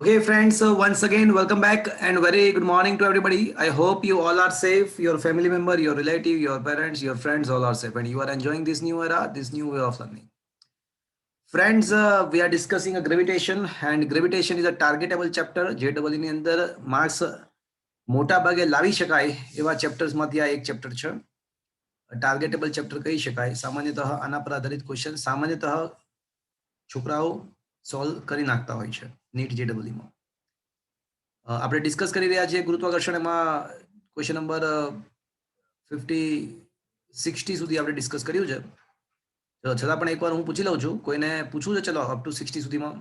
Okay, friends, so once again, welcome back and very good morning to everybody. I hope you all are safe, your family member, your relative, your parents, your friends, all are safe, and you are enjoying this new era, this new way of learning. Friends, we are discussing a gravitation, and gravitation is a targetable chapter. JEE ની અંદર marks મોટા ભાગે લાવી શકાય એવા ચેપ્ટર્સમાંથી આ એક chapter છે. ટાર્ગેટેબલ ચેપ્ટર કહી શકાય. સામાન્યતઃ આના પર આધારિત ક્વેશ્ચન સામાન્યતઃ છોકરાઓ સોલ્વ કરી નાખતા હોય છે નીટ JEE માં. આપણે ડિસ્કસ કરી રહ્યા છીએ ગુરુત્વાકર્ષણ એમાં ક્વેશ્ચન નંબર 60 સુધી આપણે ડિસ્કસ કર્યું છે. ચલો છતાં પણ એકવાર હું પૂછી લઉં છું, કોઈને પૂછવું છે? ચલો અપ ટુ 60 સુધીમાં.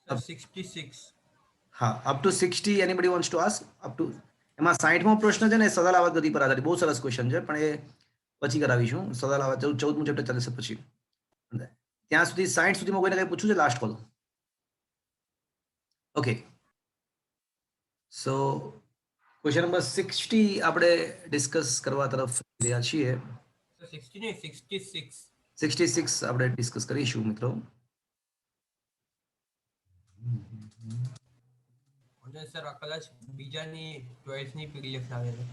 Sir, 66. હા, up to 60 anybody wants to ask? Up to એમાં 60મો પ્રશ્ન છે ને સદાલાવત ગતિ પર આધારિત બહુ સરસ ક્વેશ્ચન છે, પણ એ પછી કરાવીશું. સદાલાવત 14મું ચેપ્ટર ચાલશે પછી. ત્યાં સુધી 60 સુધીમાં કોઈને કંઈ પૂછવું છે? Last call. ઓકે, સો ક્વેશ્ચન નંબર 60 આપણે ડિસ્કસ કરવા તરફ રહ્યા છીએ. Sir, 60 नहीं 66. 66 આપણે ડિસ્કસ કરીશું મિત્રો. અને સર આ કદાચ બીજાની ચોઈસની પીડીએફ લાગે છે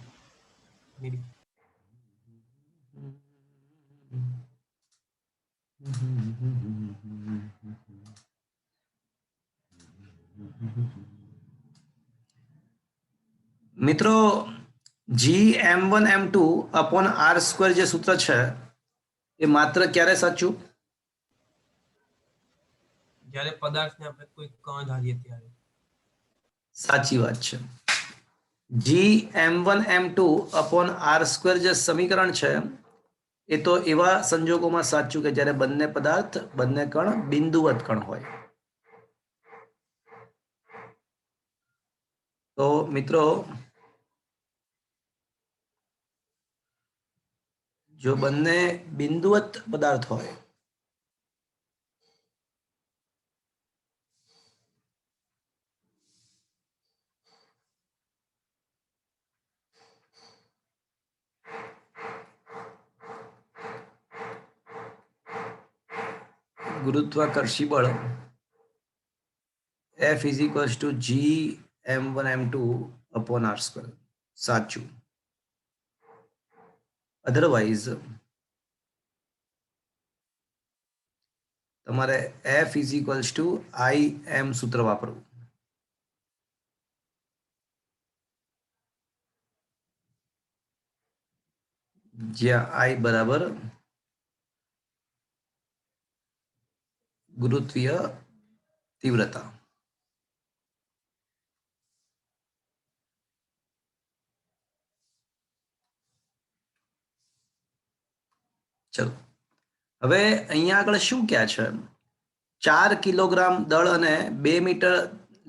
મેબી. મિત્રો Gm1m2 અપોન r² જે સૂત્ર છે એ માત્ર ક્યારે સાચું? જ્યારે પદાર્થને આપણે કોઈ કણ ધારીએ ત્યારે. સાચી વાત છે. Gm1m2 અપોન r² જે સમીકરણ છે એ તો એવા સંજોગોમાં સાચું કે જ્યારે બંને પદાર્થ બંને કણ બિંદુવત કણ હોય. તો મિત્રો જો બંને બિંદુવત પદાર્થ હોય ગુરુત્વાકર્ષી બળ F is equals to Gm1m2 upon r². સાચું. અધરવાઇઝ તમારે F is equals to Im સૂત્ર વાપરવું. જ્યાં I બરાબર ગુરુત્વીય તીવ્રતા. ચલો હવે અહીંયા આગળ શું ક્યાં છે? 4 કિલોગ્રામ દળ અને 2 મીટર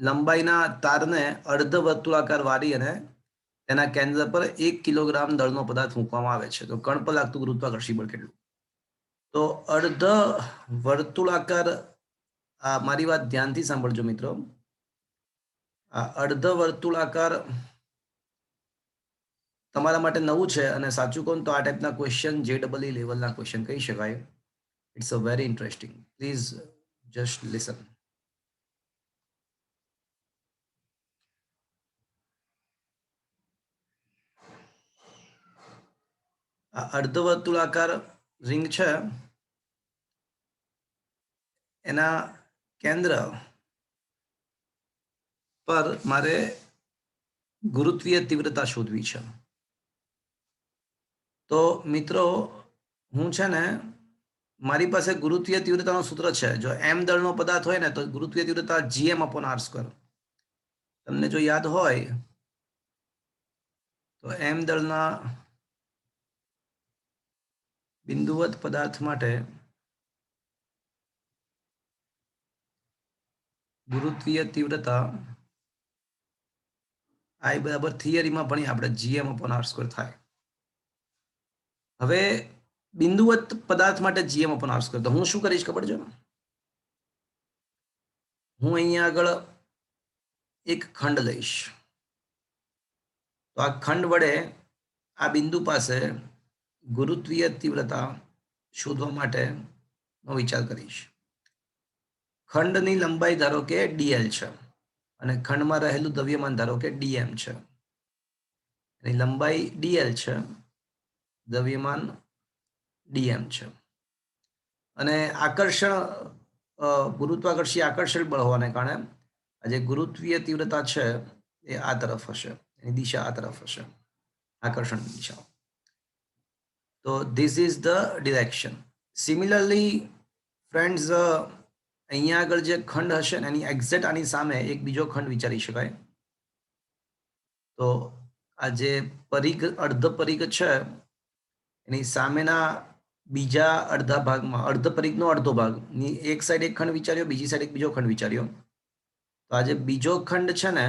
લંબાઈના તારને અર્ધ વર્તુળાકાર વાળી અને તેના કેન્દ્ર પર 1 કિલોગ્રામ દળનો પદાર્થ મૂકવામાં આવે છે. તો કણ પર લાગતું ગુરુત્વાકર્ષી બળ કેટલું? તો અર્ધ વર્તુળાકાર, આ મારી વાત ધ્યાનથી સાંભળજો મિત્રો. આ અર્ધ વર્તુળાકાર તમારા માટે નવું છે અને સાચું કોણ તો આ ટાઈપના ક્વેશ્ચન JEE લેવલના ક્વેશ્ચન કહી શકાય. It's a very interesting. Please just listen. આ અર્ધવર્તુળાકાર રિંગ છે, એના કેન્દ્ર પર મારે ગુરુત્વીય તીવ્રતા શોધવી છે. તો મિત્રો હું છે ને મારી પાસે ગુરુત્વીય તીવ્રતાનું સૂત્ર છે. જો m દળનો પદાર્થ હોય ને તો ગુરુત્વીય તીવ્રતા Gm/r². તમને જો યાદ હોય તો m દળના બિંદુવત પદાર્થ માટે ગુરુત્વીય તીવ્રતા I બરાબર થિયરીમાં ભણી આપણે Gm/r² થાય. હવે બિંદુવત પદાર્થ માટે Gm/r². તો હું શું કરીશ ખબર છે? હું અહીંયા આગળ એક ખંડ લઈશ. તો આ ખંડ વડે આ બિંદુ પાસે ગુરુત્વીય તીવ્રતા શોધવા માટેનો વિચાર કરીશ. ખંડની લંબાઈ ધારો કે dl છે અને ખંડમાં રહેલું દ્રવ્યમાન ધારો કે dm છે. એની લંબાઈ dl છે, દ્રવ્યમાન dm છે અને આકર્ષણ ગુરુત્વાકર્ષીય આકર્ષણ બળ હોવાને કારણે આ જે ગુરુત્વીય તીવ્રતા છે એ આ તરફ હશે, એની દિશા આ તરફ હશે, આકર્ષણની દિશા. તો this is the direction. Similarly friends, અહીંયા આગળ જે ખંડ હશે ને એની એક્ઝેક્ટ આની સામે એક બીજો ખંડ વિચારી શકાય. તો આ જે પરિઘ, અર્ધ પરિઘ છે એની સામેના બીજા અડધા ભાગમાં, અર્ધ પરિઘનો અડધો ભાગ ની એક સાઈડ એક ખંડ વિચાર્યો, બીજી સાઈડ એક બીજો ખંડ વિચાર્યો. તો આ જે બીજો ખંડ છે ને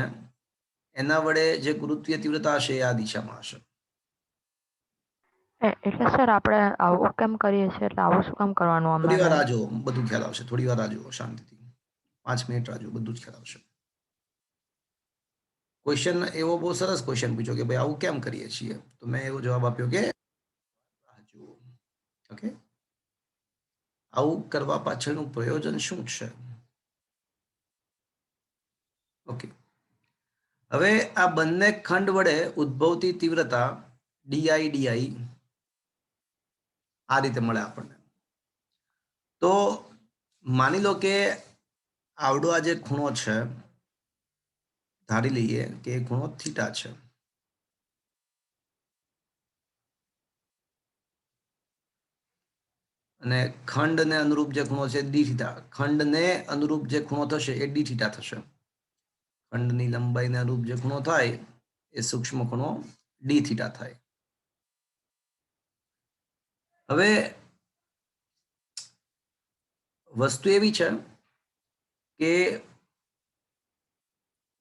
એના વડે જે ગુરુત્વીય તીવ્રતા હશે એ આ દિશામાં હશે. એટલે સર આપણે આવું કેમ કરીએ છીએ? એટલે આવું શું કામ કરવાનું? થોડી વાર રાહ જુઓ, બધું ખ્યાલ આવશે. થોડી વાર રાહ જુઓ, શાંતિથી 5 મિનિટ રાહ જુઓ, બધું જ ખ્યાલ આવશે. ક્વેશ્ચન એવો બહુ સરસ ક્વેશ્ચન પૂછ્યો કે ભાઈ આવું કેમ કરીએ છીએ, તો મેં એવો જવાબ આપ્યો કે રાહ જુઓ. ઓકે, આવું કરવા પાછળનું પ્રયોજન શું છે? ઓકે, હવે આ બંને ખંડ વડે ઉદ્ભવતી તીવ્રતા ડી આ રીતે મળે આપણને. તો માની લો કે આવડો આ જે ખૂણો છે, ધારી લઈએ કે એ ખૂણો થીટા છે અને ખંડને અનુરૂપ જે ખૂણો છે ડી થીટા, ખંડને અનુરૂપ જે ખૂણો થશે એ ડી થીટા થશે. ખંડની લંબાઈને અનુરૂપ જે ખૂણો થાય એ સૂક્ષ્મ ખૂણો ડી થીટા થાય. હવે વસ્તુ એવી છે કે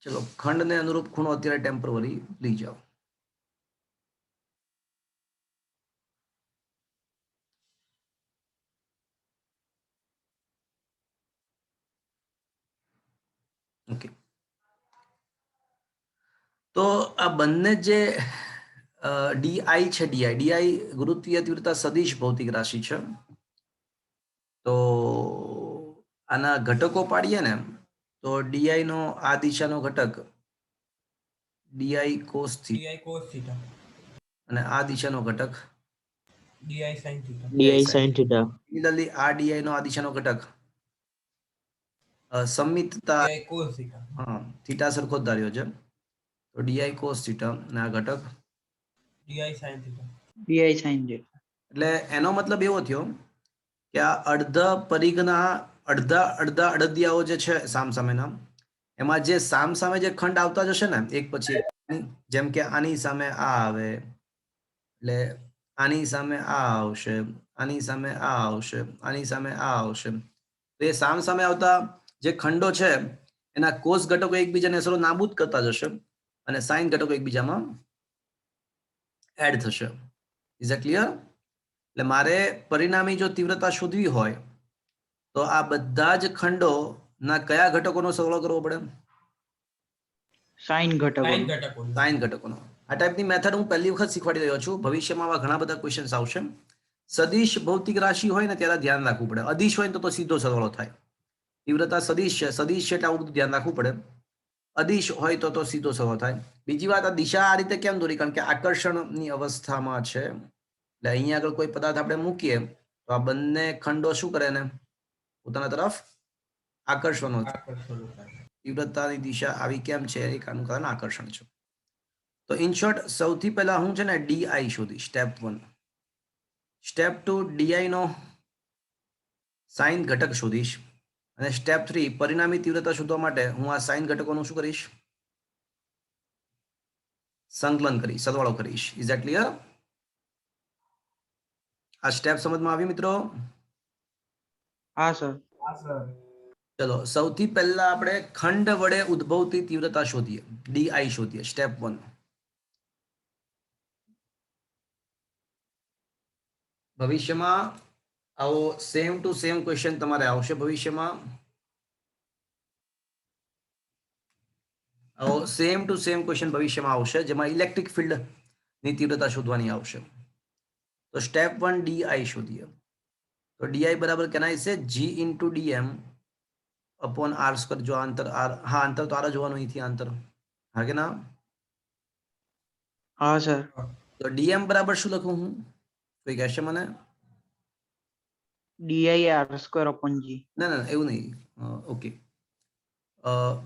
ચલો ખંડને અનુરૂપ ખૂણો અત્યારે ટેમ્પરરી લઈ જાઓ. ઓકે, તો આ બંને જે ડીઆઈ છે, ડીઆઈ ગુરુત્વીય તીવ્રતા સદિશ ભૌતિક રાશિ છે. તો આના ઘટકો પાડીએ ને તો ડીઆઈ નો આ દિશાનો ઘટક ડીઆઈ કોસ થીટા અને આ દિશાનો ઘટક ડીઆઈ સાઇન થીટા. સિમિલરલી આ ડીઆઈ નો આ દિશાનો ઘટક સંમિતતા ડીઆઈ કોસ થીટા. હા, થીટા સરખો જ ધાર્યો છે. તો ડીઆઈ કોસ થીટા અને આ ઘટક ડીઆઈ સાઇન થીટા. એટલે એનો મતલબ એવો થયો કે આ અડધ પરિઘના અડધા અડદિયાઓ જે છે સામસામેના, એમાં જે સામસામે જે ખંડ આવતા જશે ને એક પછી જેમ કે આની સામે આ આવે એટલે આની સામે આ આવશે, આની સામે આ આવશે, આની સામે આ આવશે. તો એ સામસામે આવતા જે ખંડો છે એના કોસ ઘટકો એકબીજાને સરો નાબૂદ કરતા જશે અને સાઇન ઘટકો એકબીજામાં એડ થશે. Is it clear? એટલે મારે પરિણામી જો તીવ્રતા શોધવી હોય તો આ બધા જ ખંડોના કયા ઘટકોનો સરવાળો કરવો પડે? સાઇન ઘટકોનો. સાઇન ઘટકોનો. આ ટાઈપની મેથડ હું પહેલી વખત શીખવાડી રહ્યો છું. ભવિષ્યમાં આવા ઘણા બધા ક્વેશ્ચન્સ આવશે. સદિશ ભૌતિક રાશિ હોય ને ત્યારે ધ્યાન રાખવું પડે. અદિશ હોય તો સીધો સરવાળો થાય. તીવ્રતા સદિશ છે, સદિશ છે એટલે આવું બધું ધ્યાન રાખવું પડે. અદિશ હોય તો સીધો સરવાળો થાય. બીજી વાત, આ દિશા આ રીતે કેમ દોરી? કારણ કે આકર્ષણની અવસ્થામાં છે. એટલે અહીંયા આગળ કોઈ પદાર્થ આપણે મૂકીએ તો આ બંને ખંડો શું કરે ને પોતાના તરફ આકર્ષવાનો છે. તીવ્રતાની દિશા આવી કેમ છે? એક આનું કારણ આકર્ષણ છે. તો ઇન શોર્ટ સૌથી પહેલા હું છે ને ડીઆઈ શોધીશ, સ્ટેપ 1. સ્ટેપ 2 ડીઆઈ નો સાઇન ઘટક શોધીશ અને સ્ટેપ 3 પરિણામી તીવ્રતા શોધવા માટે હું આ સાઇન ઘટકોનું શું કરીશ? સંકલન કરીશ, સરવાળો કરીશ. Is that clear? આ સ્ટેપ સમજમાં આવી મિત્રો? હા સર. ચલો સૌથી પહેલા આપણે ખંડ વડે ઉદ્ભવતી તીવ્રતા શોધીએ, ડીઆઈ શોધીએ. સ્ટેપ 1. ભવિષ્યમાં આવો સેમ ટુ સેમ ક્વેશ્ચન તમારે આવશે. ભવિષ્યમાં આવો સેમ ટુ સેમ ક્વેશ્ચન ભવિષ્યમાં આવશે જેમાં ઇલેક્ટ્રિક ફિલ્ડ ની તીવ્રતા શોધવાની આવશે. તો સ્ટેપ 1 ડીઆઈ શોધીએ. તો ડીઆઈ બરાબર કેનાય છે G into dm upon r square जो अंतर आर हाँ अंतर तो आर ज होવાનું અહીંથી અંતર હા કે ના हाँ सर તો ડીએમ બરાબર શું લખું હું કોઈ કહેશે મને DI r² / g ના ના ના, એવું નહીં ઓકે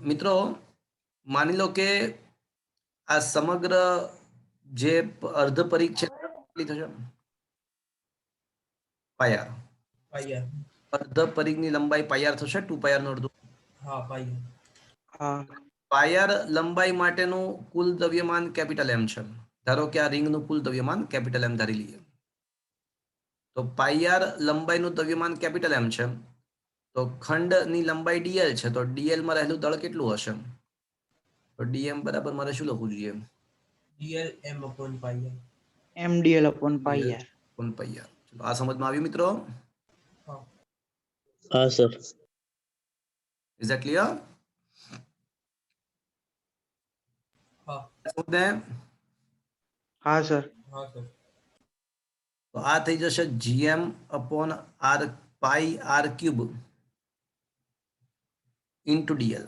મિત્રો માની લો કે આ સમગ્ર જે અર્ધ પરિઘ છે કેટલી થશે પાયાર પાયા અર્ધ પરિઘની લંબાઈ પાયાર થશે 2 પાયારનો અડધો હા પાયા हाँ પાયાર લંબાઈ માટેનું કુલ દ્રવ્યમાન કેપિટલ એમ છે ધારો કે આ રિંગનું કુલ દ્રવ્યમાન કેપિટલ એમ ધારી લઈએ તો પાયાર લંબાઈનું દ્રવ્યમાન કેપિટલ એમ છે તો ખંડની લંબાઈ ડીએલ છે તો ડીએલ માં રહેલું દળ કેટલું હશે તો ડીએમ બરાબર મારે શું લખવું જોઈએ dl m upon પાયા MDL / pi r કોણ પાયાર ચલો આ સમજમાં આવ્યું મિત્રો હા हाँ सर ઇઝ ધેટ ક્લિયર હા સમજને हाँ सर હા સર તો આ થઈ જશે જીએમ અપોન આર પાઈ આર ક્યુબ ઇન્ટુ ડીએલ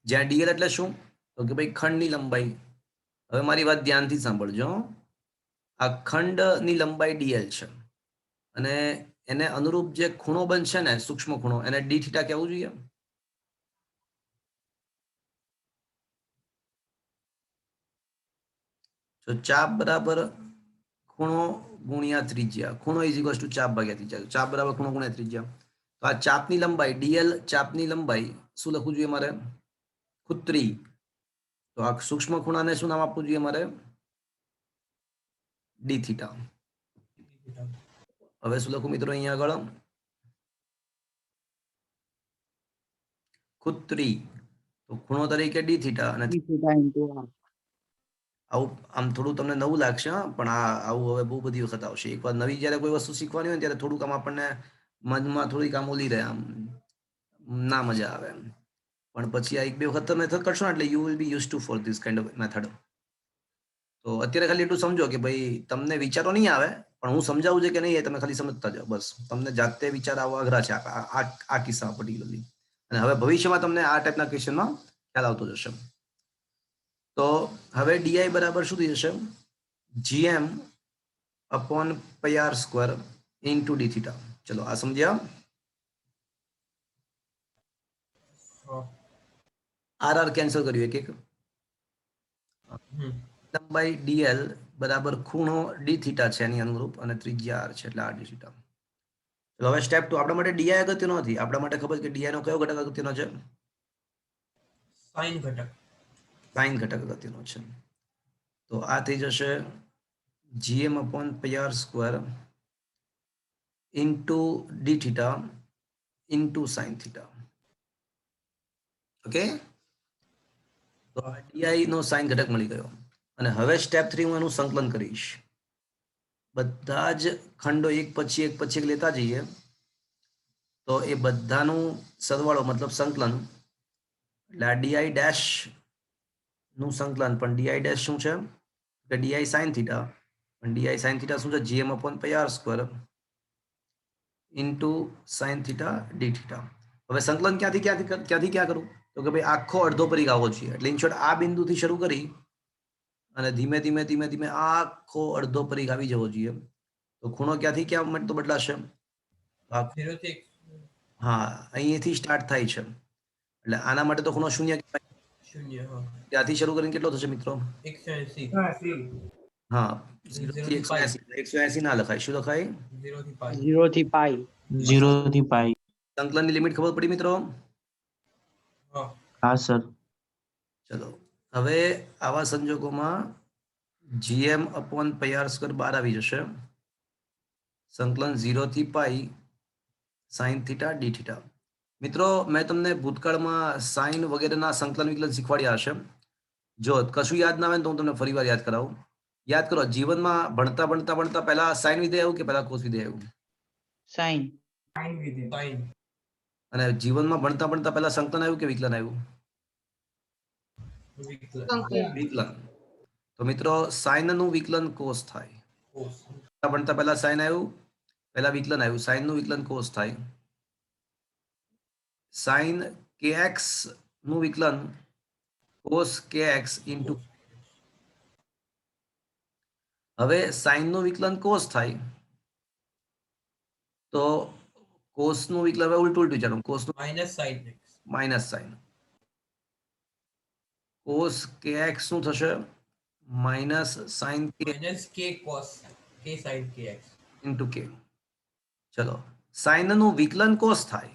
જ્યાં ડીએલ એટલે શું તો કે ભાઈ ખંડની લંબાઈ હવે મારી વાત ધ્યાનથી સાંભળજો આ ખંડની લંબાઈ ડીએલ છે અને એને અનુરૂપ જે ખૂણો બનશે ને સૂક્ષ્મ ખૂણો એને ડી થીટા કહેવું જોઈએ તો ચાપ બરાબર ખૂણો ગુણ્યા ત્રિજ્યા ખૂણો ઇઝ ઇક્વલ્સ ટુ ચાપ ભાગ્યા ત્રિજ્યા ચાપ બરાબર ખૂણો ગુણ્યા ત્રિજ્યા તો આ ચાપની લંબાઈ ડીએલ ચાપની લંબાઈ શું લખવું જોઈએ મારે ખુત્રી તો આ સૂક્ષ્મ ખૂણાને શું નામ આપવું જોઈએ મારે ડી થીટા હવે શું લખું મિત્રો અહીંયા આગળ ખુત્રી તો ખૂણો તરીકે ડી થીટા અને d theta into r આવું આમ થોડું તમને નવું લાગશે હા પણ આવું હવે બહુ બધી વખત આવશે એકવાર નવી જ્યારે કોઈ વસ્તુ શીખવાની હોય ને ત્યારે થોડુંક આમ આપણને મનમાં થોડીક આમ ઓલી રહે આમ ના મજા આવે એમ પણ પછી આ એક બે વખત તમે કરશો ને એટલે you will be use to for this kind of method તો અત્યારે ખાલી એટલું સમજો કે ભાઈ તમને વિચારો નહીં આવે પણ હું સમજાવું છે કે નહીં એ તમે ખાલી સમજતા જાઓ બસ તમને જાતે વિચાર આવવા અઘરા છે આ કિસ્સામાં પર્ટિક્યુલરલી અને હવે ભવિષ્યમાં તમને આ ટાઈપના ક્વેશ્ચનમાં ખ્યાલ આવતો જશે તો હવે ડીઆઈ બરાબર શું થઈ જશે g m upon pi r square into d theta ચલો આ સમજ્યા હા આર આર કેન્સલ કર્યું એક લંબાઈ ડીએલ બરાબર ખૂણો ડી થીટા છે એની અનુરૂપ અને ત્રિજ્યા આર છે એટલે આર ડી થીટા ચલો હવે સ્ટેપ 2 આપણા માટે ડીઆઈ અગત્યનો નથી આપણા માટે ખબર છે કે ડીઆઈ નો કયો ઘટક અગત્યનો છે સાઇન ઘટક સાઇન ઘટક અગત્યનો છે તો આ થઈ જશે g m upon pi r square into d theta into sine theta okay તો ડીઆઈ નો સાઇન ઘટક મળી ગયો અને હવે સ્ટેપ 3 હું એનું સંકલન કરીશ બધા જ ખંડો એક પછી એક લેતા જઈએ તો એ બધાનું સરવાળો મતલબ સંકલન એટલે આ ડીઆઈ ડેશ નું સંકલન પણ ડીઆઈ ડેશ શું છે કે ડીઆઈ સાઇન થીટા પણ ડીઆઈ સાઇન થીટા શું છે g m upon pi r square into sine theta d theta હવે સંકલન ક્યાંથી ક્યાં કરું તો કે ભાઈ આખો અડધો પરિઘ આવવો જોઈએ એટલે ઇન શોર્ટ આ બિંદુથી શરૂ કરી અને ધીમે ધીમે આખો અડધો પરિઘ આવી જવો જોઈએ તો ખૂણો ક્યાંથી ક્યાં તો બદલાશે 0 થી હા અહીંથી સ્ટાર્ટ થાય છે એટલે આના માટે તો ખૂણો શૂન્ય કહેવાય 0 હા ત્યાંથી શરૂ કરીને કેટલો થશે મિત્રો 180 હા 0 0 થી થી પાઈ. 180 ના લખાય શું લખાય 0 થી પાઈ 0 થી pi 0 થી पाई સંકલનની લિમિટ ખબર પડી મિત્રો હા हाँ सर ચલો હવે આવા સંજોગોમાં GM upon pi r square 12 આવી જશે સંકલન 0 થી પાઈ સાઇન થીટા ડી થીટા મિત્રો મેં તમને ભૂતકાળમાં સાઇન વગેરેના સંકલન વિકલન શીખવાડ્યા હશે જો કશું યાદ ના આવે ને તો હું તમને ફરીવાર યાદ કરાવું યાદ કરો જીવનમાં ભણતા પહેલા સાઇન વિધેય આવ્યું કે પહેલા કોસ વિધેય આવ્યું sin સાઇન અને જીવનમાં ભણતા પહેલા સંકલન આવ્યું કે વિકલન આવ્યું વિકલન તો મિત્રો સાઇન નું વિકલન કોસ થાય ભણતા પહેલા સાઇન આવ્યું પહેલા વિકલન આવ્યું સાઇન નું વિકલન કોસ થાય સાઇન kx નું વિકલન cos kx into હવે sin નું વિકલન cos થાય તો cos નું વિકલન હવે ઉલટું વિચારો cos નું minus sine x minus sin cos kx શું થશે માઇનસ sin k માઇનસ કે કોસ કે સાઇન કે એક્સ into k ચલો sin નું વિકલન cos થાય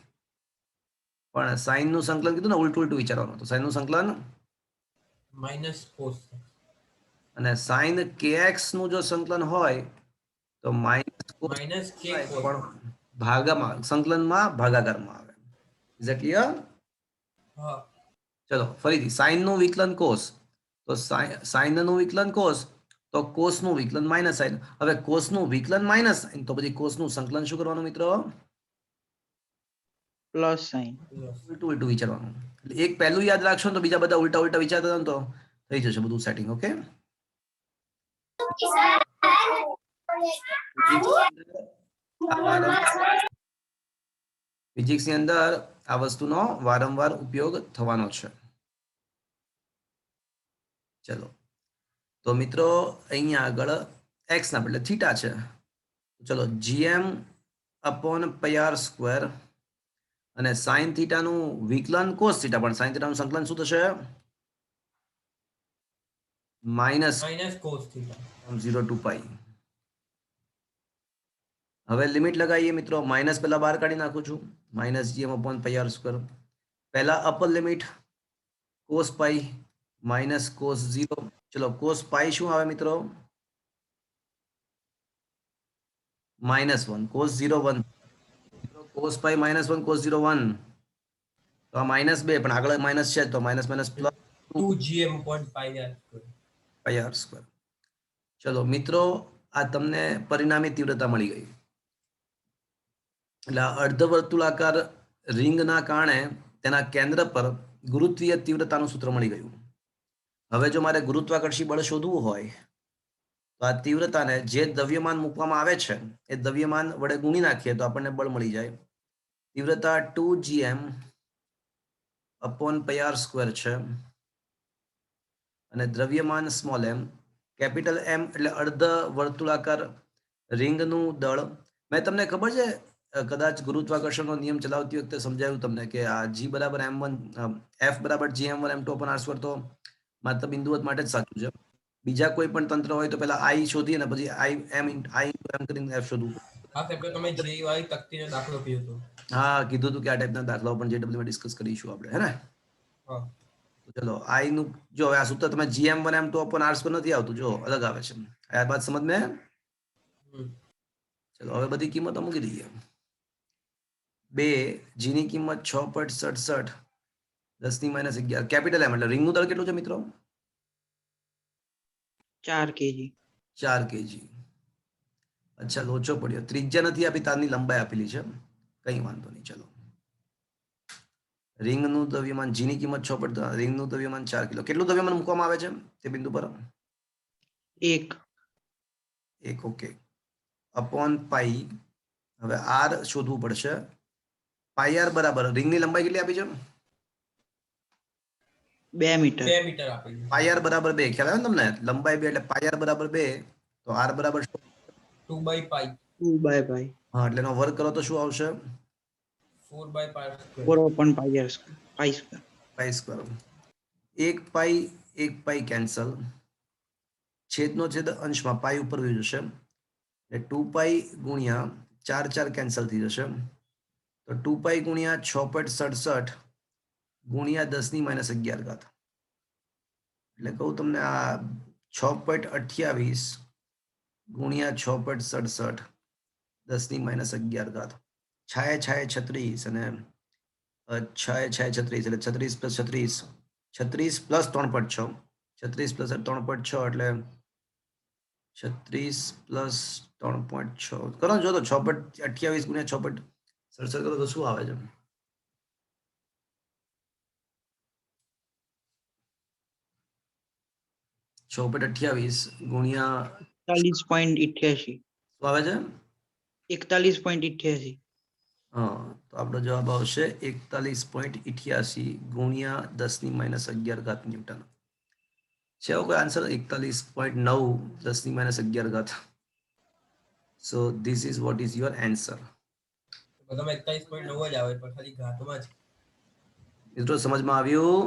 પણ sin નું સંકલન કીધું ને ઉલટું ઉલટું વિચારવાનું તો sin નું સંકલન માઇનસ કોસ અને sin kx નું જો સંકલન હોય તો માઇનસ માઇનસ કે કોસ પણ ભાગામાં સંકલનમાં ભાગાકારમાં આવે ઇઝ ઇટ ક્લિયર હા ચલો ફરીથી sin નું વિકલન cos તો sin નું વિકલન cos તો cos નું વિકલન માઇનસ sin હવે cos નું વિકલન માઇનસ sin તો પછી cos નું સંકલન શું કરવાનું મિત્રો પ્લસ સાઇન. ઉલટું ઉલટું વિચારવાનું એટલે એક પહેલું યાદ રાખશો ને તો બીજા બધા ઉલટા ઉલટા વિચારતા હતા ને તો થઈ જશે બધું સેટિંગ ઓકે ફિઝિક્સ ની અંદર આ વસ્તુનો વારંવાર ઉપયોગ થવાનો છે ચલો તો મિત્રો અહીંયા આગળ x ના બદલે થીટા છે ચલો gm અપોન પાઈ સ્ક્વેર અને sin થીટા નું વિકલન cos થીટા પણ sin થીટા નું સંકલન શું થશે minus minus cos theta 0 to પાઈ હવે લિમિટ લગાવીએ મિત્રો માઇનસ પહેલા બહાર કાઢી નાખું છું minus gm upon pi square પહેલા upper limit cos pi minus cos 0 ચલો cos પાઈ શું આવે મિત્રો -1 cos 0 1 cos પાઈ -1 cos 0 1 તો આ -2 પણ આગળ માઇનસ છે તો minus minus plus 2 gm upon pi r square pi square ચલો મિત્રો આ તમને પરિણામી તીવ્રતા મળી ગઈ એટલે અર્ધવર્તુળાકાર રિંગના કારણે તેના કેન્દ્ર પર ગુરુત્વીય તીવ્રતાનું સૂત્ર મળી ગયું હવે જો મારે ગુરુત્વાકર્ષી બળ શોધવું હોય તો આ તીવ્રતાને જે દ્રવ્યમાન મૂકવામાં આવે છે એ દ્રવ્યમાન વડે ગુણી નાખીએ તો આપણને બળ મળી જાય તીવ્રતા 2gm અપોન પાઈ સ્ક્વેર છે અને દ્રવ્યમાન સ્મોલ m કેપિટલ m એટલે અર્ધ વર્તુળાકાર રિંગનું દળ મેં તમને ખબર છે કદાચ ગુરુત્વાકર્ષણનો નિયમ ચલાવતી વખતે સમજાવ્યું તમને કે આ g બરાબર m1 f બરાબર gm1 m2 upon r square તો માત્ર બિંદુવત માટે જ સાચું છે બીજા કોઈ પણ તંત્ર હોય તો પહેલા i શોધીએ ને પછી i m કરીને f શોધવું હા સાહેબ તો તમે જે વાળી તકતીનો દાખલો કીધો હતો હા કીધું હતું કે આ ટાઈપના દાખલાઓ પણ JW માં ડિસ્કસ કરીશું આપણે હે ને હા તો ચલો i નું જો હવે આ સૂત્ર તમે gm1 m2 upon r square નથી આવતું જો અલગ આવે છે આ બાત સમજ में ચલો હવે બધી કિંમતો મૂકી દઈએ 2 g ની કિંમત 6.67 10 ની -11 કેપિટલ m એટલે રિંગનું દળ કેટલું છે મિત્રો 4 kg. 4 kg અચ્છા લોચો પડ્યો ત્રિજ્યા નથી આપી તારની લંબાઈ આપેલી છે કઈ વાંધો નહીં ચલો રિંગનું દ્રવ્યમાન g ની કિંમત 6 પર રિંગનું દ્રવ્યમાન 4 કિલો કેટલું દ્રવ્યમાન મૂકવામાં આવે છે તે બિંદુ પર 1. ઓકે અપોન પાઈ હવે r શોધવું પડશે પાઈ r બરાબર રિંગની લંબાઈ કેટલી આપી છે 2 મીટર. 2 મીટર આપેલું પાઈ r બરાબર 2 ખ્યાલ આવે ને તમને લંબાઈ 2 એટલે પાઈ r બરાબર 2 તો r બરાબર 2 by pi 2 by pi. હા એટલે એનો વર્ગ કરો તો શું આવશે 4 by pi square 4 upon pi r square. Pi square. Pi square 1 pi cancel છેદનો છેદ અંશમાં પાઈ ઉપર વહી જશે એટલે 2 પાઈ ગુણ્યા 4 કેન્સલ થઈ જશે તો 2 પાઈ ગુણ્યા 6.67 ગુણ્યા 10 ની -11 ઘાત એટલે કહું તમને આ 6.28 ગુણ્યા 6.67 10 ની -11 ઘાત છાએ 36 અને 36 એટલે 36 પ્લસ 36 36 પ્લસ 3.6 36 પ્લસ 3.6 એટલે 36 પ્લસ 3.6 કરો જો તો 6.28 ગુણ્યા 6.67 કરો તો શું આવે છે 6.28 ગુણ્યા 41.88. શું આવે છે 41.88. हाँ तो આપણો જવાબ આવશે 41.88 ગુણ્યા 10⁻11 ન્યૂટન. છે એવો કોઈ આન્સર 41.9 10⁻11 ઘાત? So this is what is your answer. બધામાં 41.9 જ આવે પણ ખાલી ઘાતમાં જ. મિત્રો સમજમાં આવ્યું?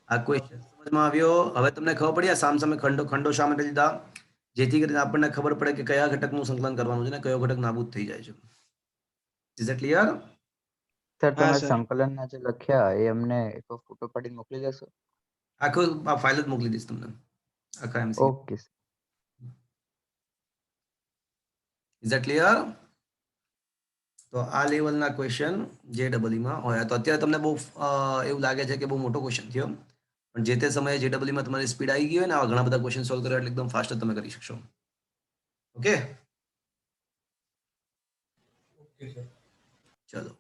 આ ક્વેશ્ચન સમજમાં આવ્યો? હવે તમને ખબર પડી આ સામસામે ખંડો શા માટે લીધા? જેથી કરીને આપણને ખબર પડે કે કયા ઘટકનું સંકલન કરવાનું છે ને કયો ઘટક નાબૂદ થઈ જાય છે. Is it clear? સર હા તમે સર. સંકલનના જે લખ્યા એ અમને એક ફોટો પાડીને મોકલી દેશો? આખું આ ફાઇલ જ મોકલી દઈશ તમને, આખા MC. Okay sir. Is it clear? તો આ લેવલના ક્વેશ્ચન જેડબલઈમાં હોય. તો અત્યારે તમને બહુ એવું લાગે છે કે બહુ મોટો ક્વેશ્ચન થયો, પણ જે તે સમયે જેડબલઈમાં તમારી સ્પીડ આવી ગઈ હોય ને આવા ઘણા બધા ક્વેશ્ચન સોલ્વ કરવા એટલે એકદમ ફાસ્ટ તમે કરી શકશો. Okay okay sir. ચલો.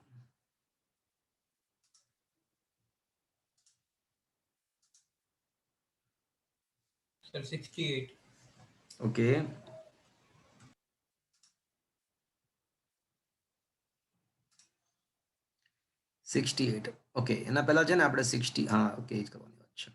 સર 68. ઓકે $68. ઓકે એના પહેલા છે ને આપણે 60, હા ઓકે એ જ કરવાની વાત છે.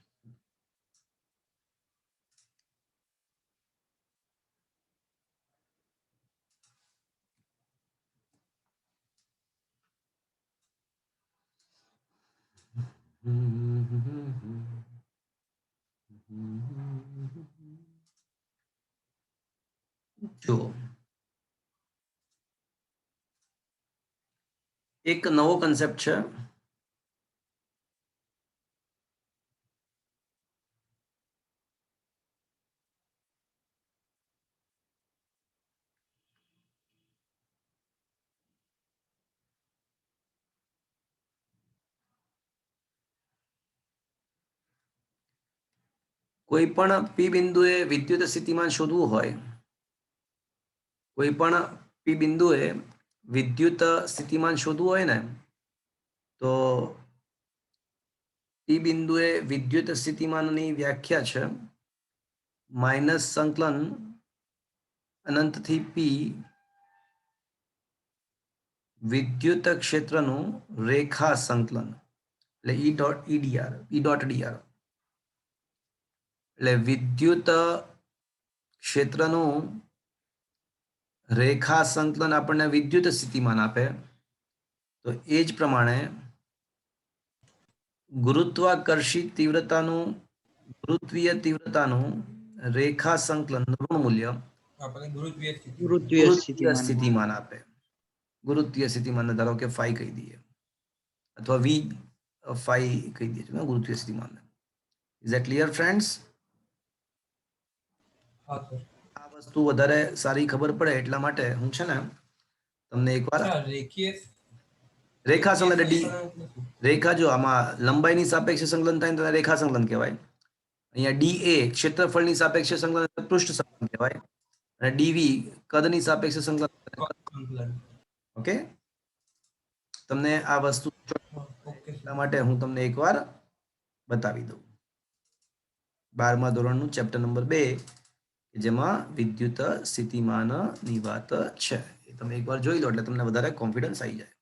જો એક નવો કન્સેપ્ટ છે, કોઈ પણ પી બિંદુએ વિદ્યુત સ્થિતિમાન શોધવું હોય, કોઈ પણ પી બિંદુએ વિદ્યુત સ્થિતિમાન શોધવું હોય ને તો પી બિંદુએ વિદ્યુત સ્થિતિમાનની વ્યાખ્યા છે માઇનસ સંકલન અનંતથી પી વિદ્યુત ક્ષેત્રનું રેખા સંકલન એટલે ઈ.ડીઆર એટલે વિદ્યુત ક્ષેત્રનું રેખા સંકલન આપણને વિદ્યુત સ્થિતિમાન આપે, તો એ જ પ્રમાણે ગુરુત્વાકર્ષી તીવ્રતાનું ગુરુત્વીય તીવ્રતાનું રેખા સંકલન ઋણ મૂલ્ય આપણને ગુરુત્વીય સ્થિતિ. ગુરુત્વીય ગુરુત્વીય સ્થિતિમાન. સ્થિતિમાન આપે. ગુરુત્વીય સ્થિતિમાનને ધારો કે ફાઈ કહી દઈએ અથવા વી ફાઈ કહી દઈએ છીએ ગુરુત્વીય સ્થિતિમાનને. Is that clear friends? હા સર. આ વસ્તુ વધારે સારી ખબર પડે એટલા માટે હું છે ને તમને એકવાર સર રેખીય રેખા સંકલન ડી સમીકરણ એટલે શું? રેખા જો આમાં લંબાઈની સાપેક્ષે સંકલન થાય ને તો રેખા સંકલન કહેવાય. અહીંયા ડી એ ક્ષેત્રફળની સાપેક્ષે સંકલન પૃષ્ઠ સંકલન કહેવાય અને ડીવી કદની સાપેક્ષે સંકલન. સંકલન. ઓકે તમને આ વસ્તુ ઓકે સર. એટલા માટે હું તમને એકવાર બતાવી દઉં. 12મા ધોરણનું ચેપ્ટર નંબર 2 જેમાં વિદ્યુત સ્થિતિમાનની વાત છે, એ તમે એકવાર જોઈ લો એટલે તમને વધારે કોન્ફિડન્સ આવી જાય.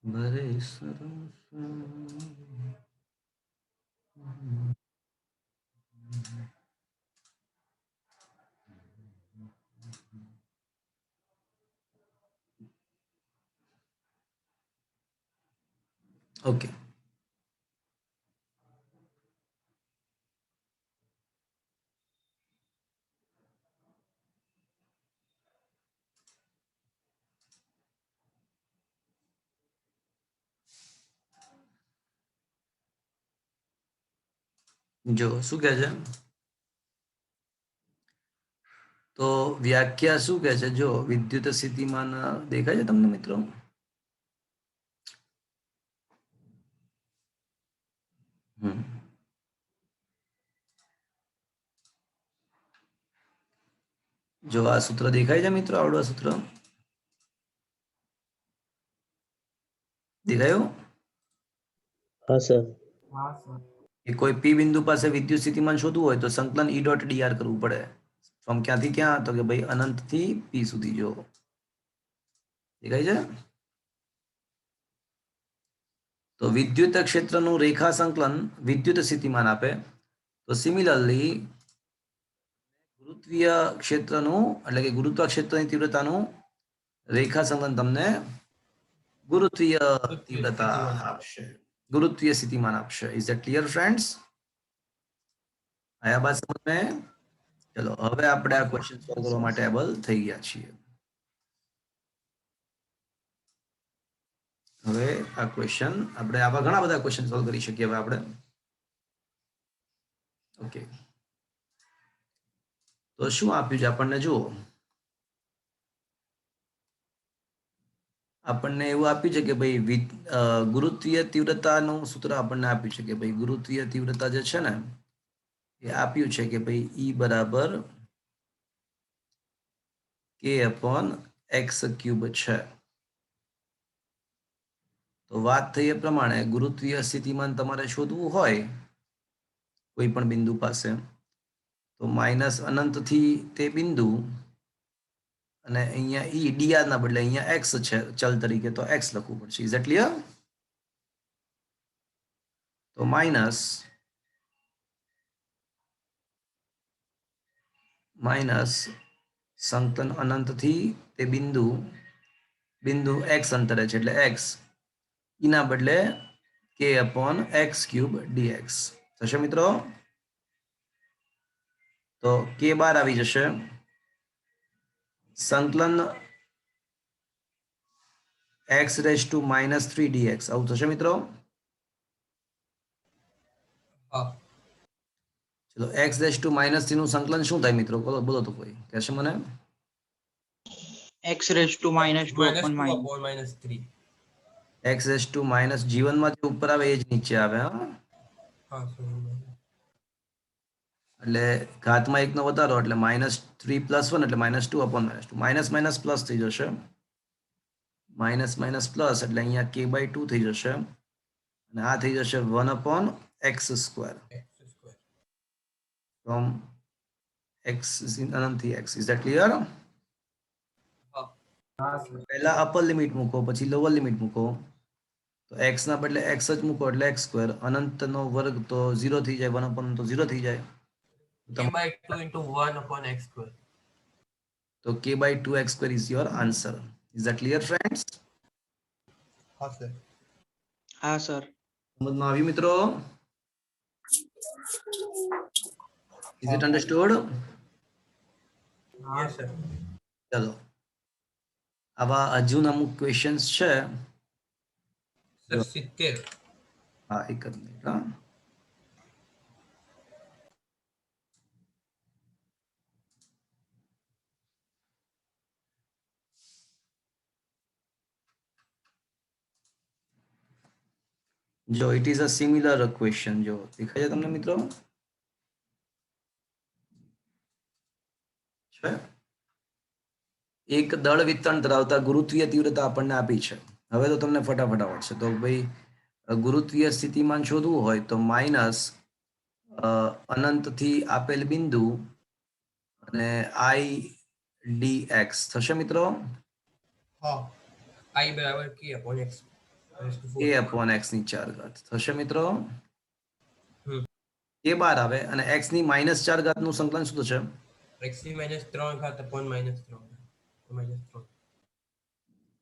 ભરે સરસ ઓકે જો શું કહે છે, તો વ્યાખ્યા શું કહે છે? જો વિદ્યુત સ્થિતિમાન દેખાય છે તમને મિત્રો? જો આ સૂત્ર દેખાય છે મિત્રો, આવડું આ સૂત્ર દેખાયું? હા સર. હા સર. કે કોઈ પી બિંદુ પાસે વિદ્યુત સ્થિતિમાન શોધવું હોય તો સંકલન ઈ ડોટ ડીઆર કરવું પડે. ફ્રોમ ક્યાંથી ક્યાં? તો કે ભાઈ અનંત થી પી સુધી. જો દેખાય છે? તો વિદ્યુત ક્ષેત્રનું રેખા સંકલન વિદ્યુત સ્થિતિમાન આપે. તો સિમિલરલી ગુરુત્વીય ક્ષેત્રનું એટલે કે ગુરુત્વ ક્ષેત્રની તીવ્રતાનું રેખા સંકલન તમને ગુરુત્વીય તીવ્રતા આપશે, ગુરુત્વીય સ્થિતિમાન આપશે. Is that clear friends? આયા બાત સમજ में? ચલો હવે આપણે આ ક્વેશ્ચન સોલ્વ કરવા માટે એબલ થઈ ગયા છીએ. હવે આ ક્વેશ્ચન આપણે આવા ઘણા બધા ક્વેશ્ચન સોલ્વ કરી શકીએ હવે આપણે. ઓકે, તો શું આપ્યું છે આપણને? જુઓ, આપણને એવું આપ્યું છે કે ભાઈ ગુરુત્વીય તીવ્રતાનું સૂત્ર આપણને આપ્યું છે કે ભાઈ ગુરુત્વીય તીવ્રતા જે છે ને એ આપ્યું છે કે ભાઈ ઈ બરાબર k/x³ છે. તો વાત થઈ એ પ્રમાણે ગુરુત્વીય સ્થિતિમાન તમારે શોધવું હોય કોઈ પણ બિંદુ પાસે તો માઇનસ અનંત થી તે બિંદુ અને અહીંયા ઈ ડીઆર ના બદલે અહીંયા એક્સ છે ચલ તરીકે, તો એક્સ લખવું પડશે. Is that clear? તો માઇનસ સંકલન અનંત થી તે બિંદુ એક્સ અંતરે છે એટલે એક્સ, એના બદલે k/x³ dx થશે મિત્રો. તો k બાર આવી જશે. સંકલન x⁻³ dx આવું થશે મિત્રો. હા. ચલો x⁻³ નું સંકલન શું થાય મિત્રો? બોલો તો કોઈ કહેશે મને? x⁻² upon -3. x⁻⁻ જીવનમાં જે ઉપર આવે એ જ નીચે આવે. હા, હા સર. એટલે ઘાતમાં 1 નો વધારો એટલે -3 + 1 એટલે -2 upon -2. માઇનસ માઇનસ પ્લસ થઈ જશે. માઇનસ માઇનસ પ્લસ એટલે અહીંયા k/2 થઈ જશે અને આ થઈ જશે 1/x². ફ્રોમ x અનંત થી x. Is that clear? હા સર. પહેલા અપર લિમિટ મૂકો પછી લોઅર લિમિટ મૂકો. તો x ના બદલે x જ મૂકો એટલે x². અનંતનો વર્ગ તો 0 થઈ જાય, 1/, તો 0 થઈ જાય. k/2 into 1/x². તો k/2x² is your answer. Is that clear friends? હા સર. હા સર. સમજમાં આવ્યું મિત્રો? Is it understood? Yes sir. ચલો આવા હજુ અમુક ક્વેશ્ચન્સ છે. સર 70. હા, એક જ મિનિટ. હા, જો it is a similar question. જો દેખાય છે તમને મિત્રો? છે એક દળ વિતરણ ધરાવતા ગુરુત્વીય તીવ્રતા આપણને આપી છે. હવે તો તમને ફટાફટ આવડશે. તો ભાઈ ગુરુત્વીય સ્થિતિમાન શોધવું હોય તો માઇનસ અનંત થી આપેલ બિંદુ અને i/dx થશે મિત્રો. હા. I બરાબર k/x. k/x ની 4 થશે મિત્રો. k બાર આવે અને x ની -4 નું સંકલન શું થશે? x ની -3 upon -3.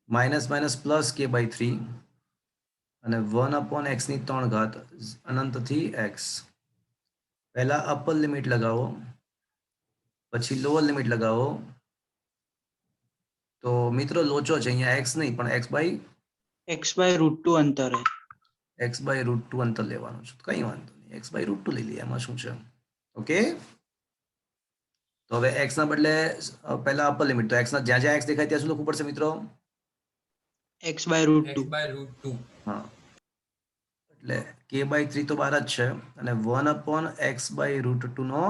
Minus minus plus k/3 અને 1/x ની 3 અનંત થી x. પહેલા અપર લિમિટ લગાવો પછી લોઅર લિમિટ લગાવો. તો મિત્રો લોચો છે અહીંયા x નહીં પણ x/√2 અંતરે x/√2 અંતર લેવાનું છે. કઈ વાંધો નહીં, x/√2 લઈ લઈએ, એમાં શું છે. ઓકે, તો તો હવે x ના બદલે પહેલા અપર લિમિટ, તો x ના જ્યાં જ્યાં x દેખાય ત્યાં સુધી લખવું પડશે મિત્રો. x by root x 2. by root 2. હા, એટલે k/3 તો 12 જ છે અને 1/x/√2 નો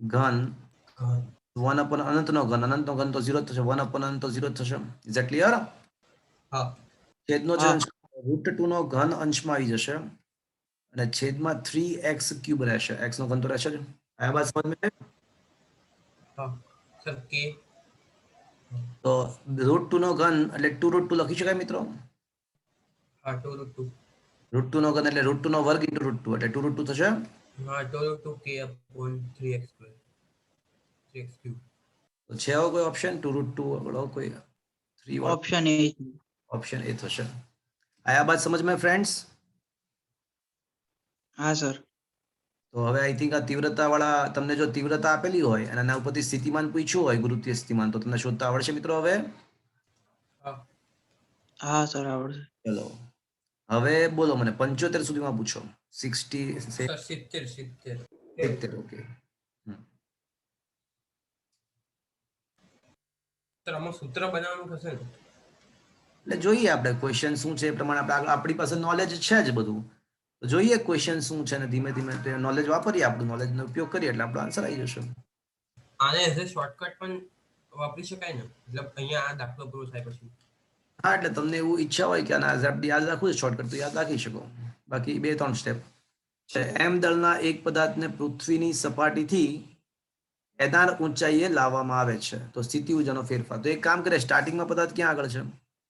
ઘન, ઘન. 1/ અનંતનો ઘન તો 0 થશે, 1/અનંત તો 0 થશે. Is that clear? હા. છેદનો જે હા. અંશ √2 નો ઘન અંશમાં આવી જશે અને છેદમાં 3x³ રહેશે. x નો ઘન તો રહેશે જ. આ વાત સમજ में? હા સર કે તો √2 નો ઘન એટલે 2√2 લખી શકાય મિત્રો. હા 2 root 2. √2 નો ઘન એટલે √2 નો વર્ગ * √2 એટલે 2√2 થશે. હા 2 root 2 k upon 3x square. 3x cube. તો છે આવો કોઈ ઓપ્શન 2√2 આગળ કોઈ 3 વાળો Option A. ઓપ્શન એ થશે. આયા બાત સમજ में फ्रेंड्स? હા સર. તો હવે આઈ થિંક આ તીવ્રતા વાળા, તમને જો તીવ્રતા આપેલી હોય અને એના ઉપરથી સ્થિતિમાન પૂછ્યું હોય, ગુરુત્વીય સ્થિતિમાન, તો તમને શોધતા આવડશે મિત્રો હવે? હા હા સર આવડશે. ચલો હવે બોલો મને 75 સુધીમાં પૂછો. 60 સર 70. 70 ઓકે. સર આમાં સૂત્ર બનાવવાનું થશે ને? એટલે જોઈએ આપણે ક્વેશ્ચન શું છે એ પ્રમાણે આપણે આપણી પાસે નોલેજ છે જ બધું, તો જોઈએ ક્વેશ્ચન શું છે ને ધીમે ધીમે તે નોલેજ વાપરીએ, આપણું નોલેજનો ઉપયોગ કરીએ એટલે આપણો આન્સર આવી જશે. આને એઝ અ શોર્ટકટ પણ વાપરી શકાય ને, મતલબ અહીંયા આ દાખલો પૂરો થાય પછી. હા, એટલે તમને એવું ઈચ્છા હોય કે આના યાદ રાખવું છે શોર્ટકટ, તો યાદ રાખી શકો. બાકી 2-3 સ્ટેપ છે. એમ દળના એક પદાર્થને પૃથ્વીની સપાટીથી એનાર ઊંચાઈએ લાવવામાં આવે છે તો સ્થિતિ ઊર્જાનો ફેરફાર. તો એક કામ કરે, સ્ટાર્ટિંગમાં પદાર્થ ક્યાં આગળ છે?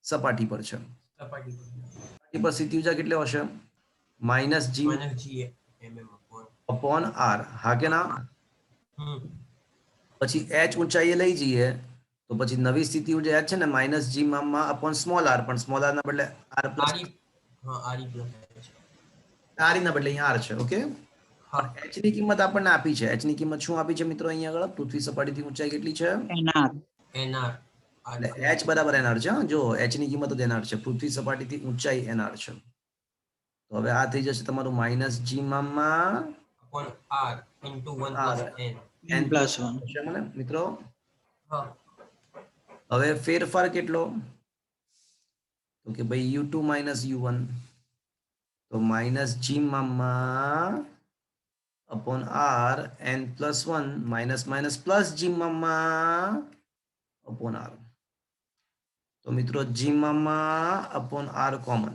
સપાટી પર છે. સપાટી સપાટી પર સ્થિતિ ઊર્જા કેટલી હશે? -g માઇનસ જી એમ upon. Upon r. હા કે ના? પછી h ઊંચાઈએ લઈ જઈએ તો પછી નવી સ્થિતિ ઊર્જા h છે ને -g માં અપોન સ્મોલ r, પણ સ્મોલ r ના બદલે r પ્લસ આરી હા આરી પ્લસ r ના બદલે અહીંયા r છે. ઓકે, હા h ની કિંમત આપણને આપી છે. h ની કિંમત શું આપી છે મિત્રો? અહીંયા આગળ પૃથ્વી સપાટીથી ઊંચાઈ કેટલી છે? NR. એનઆર એટલે h બરાબર nr છે. જો h ની કિંમત જ nr છે, પૃથ્વી સપાટીથી ઊંચાઈ nr છે. તો હવે આ થઈ જશે તમારું -g માં upon r into 1 plus n. N plus 1. થશે મને મિત્રો. હા હવે ફેરફાર કેટલો? તો કે ભાઈ u2 - u1, તો -g માં upon r n plus 1 minus plus g માં upon r. તો મિત્રો g માં upon r કોમન,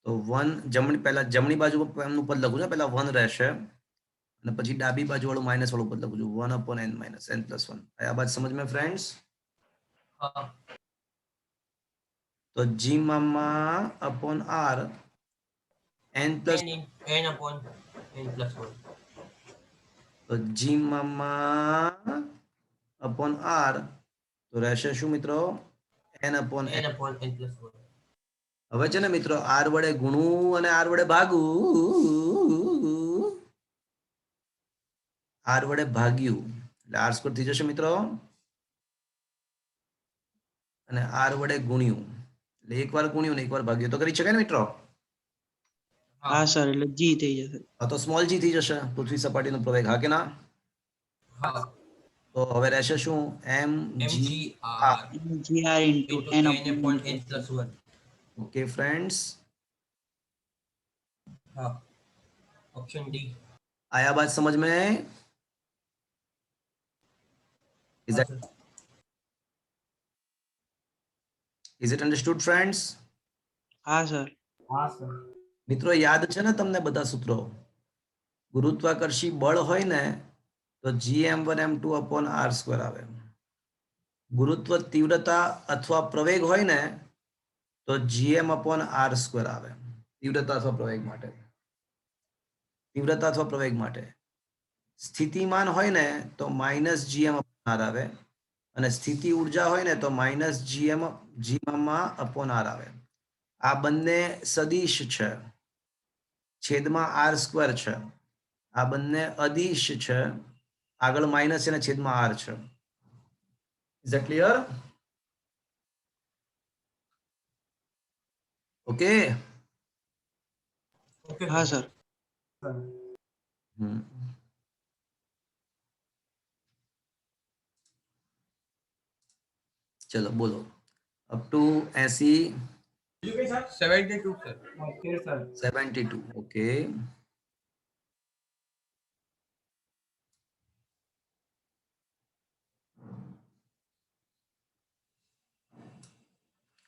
તો 1 પહેલા જમણી બાજુ એમનું પદ લખું છું, પહેલા 1 રહેશે અને પછી ડાબી બાજુ વાળું માઇનસ વાળું પદ લખું છું, 1/n - n plus 1. આ બાત સમજ में फ्रेंड्स? હા તો g માં upon r n plus, n upon n plus 1. તો g માં upon r તો રહેશે શું મિત્રો? n upon n. n upon n plus 1. હવે છે ને મિત્રો r વડે ગુણવું અને r વડે ભાગવું, r વડે ભાગ્યું એટલે r² થઈ જશે મિત્રો, અને r વડે ગુણ્યું એટલે એકવાર ગુણ્યું ને એકવાર ભાગ્યું તો કરી શકાય ને મિત્રો? હા સર, એટલે G થઈ જશે. આ તો સ્મોલ g થઈ જશે, પૃથ્વી સપાટીનો પ્રવેગ. હા કે ના? હા તો હવે રહેશે શું? m g r. mgr GR into into N n upon upon N n plus 1. Okay friends, હા ऑप्शन डी. आया बात समझ में? Is हाँ that sir. is it understood friends? હા સર. हाँ सर. મિત્રો યાદ છે ને તમને બધા સૂત્રો? ગુરુત્વાકર્ષી બળ હોય ને તો gm1m2 upon r² આવે. ગુરુત્વ તીવ્રતા અથવા પ્રવેગ હોય ને તો gm upon r² આવે. તીવ્રતા અથવા પ્રવેગ માટે, તીવ્રતા અથવા પ્રવેગ માટે. સ્થિતિમાન હોય ને તો -gm upon r આવે અને સ્થિતિ ઊર્જા હોય ને તો -gm upon r આવે. આ બંને સદિશ છે, છેદમાં r² છે. આ બંને અદિશ છે, આગળ માઇનસ છે ને છેદમાં r છે. Is that clear? ઓકે. હા સર. હમ चलो बोलो अप टू 80 72 सर 72 ओके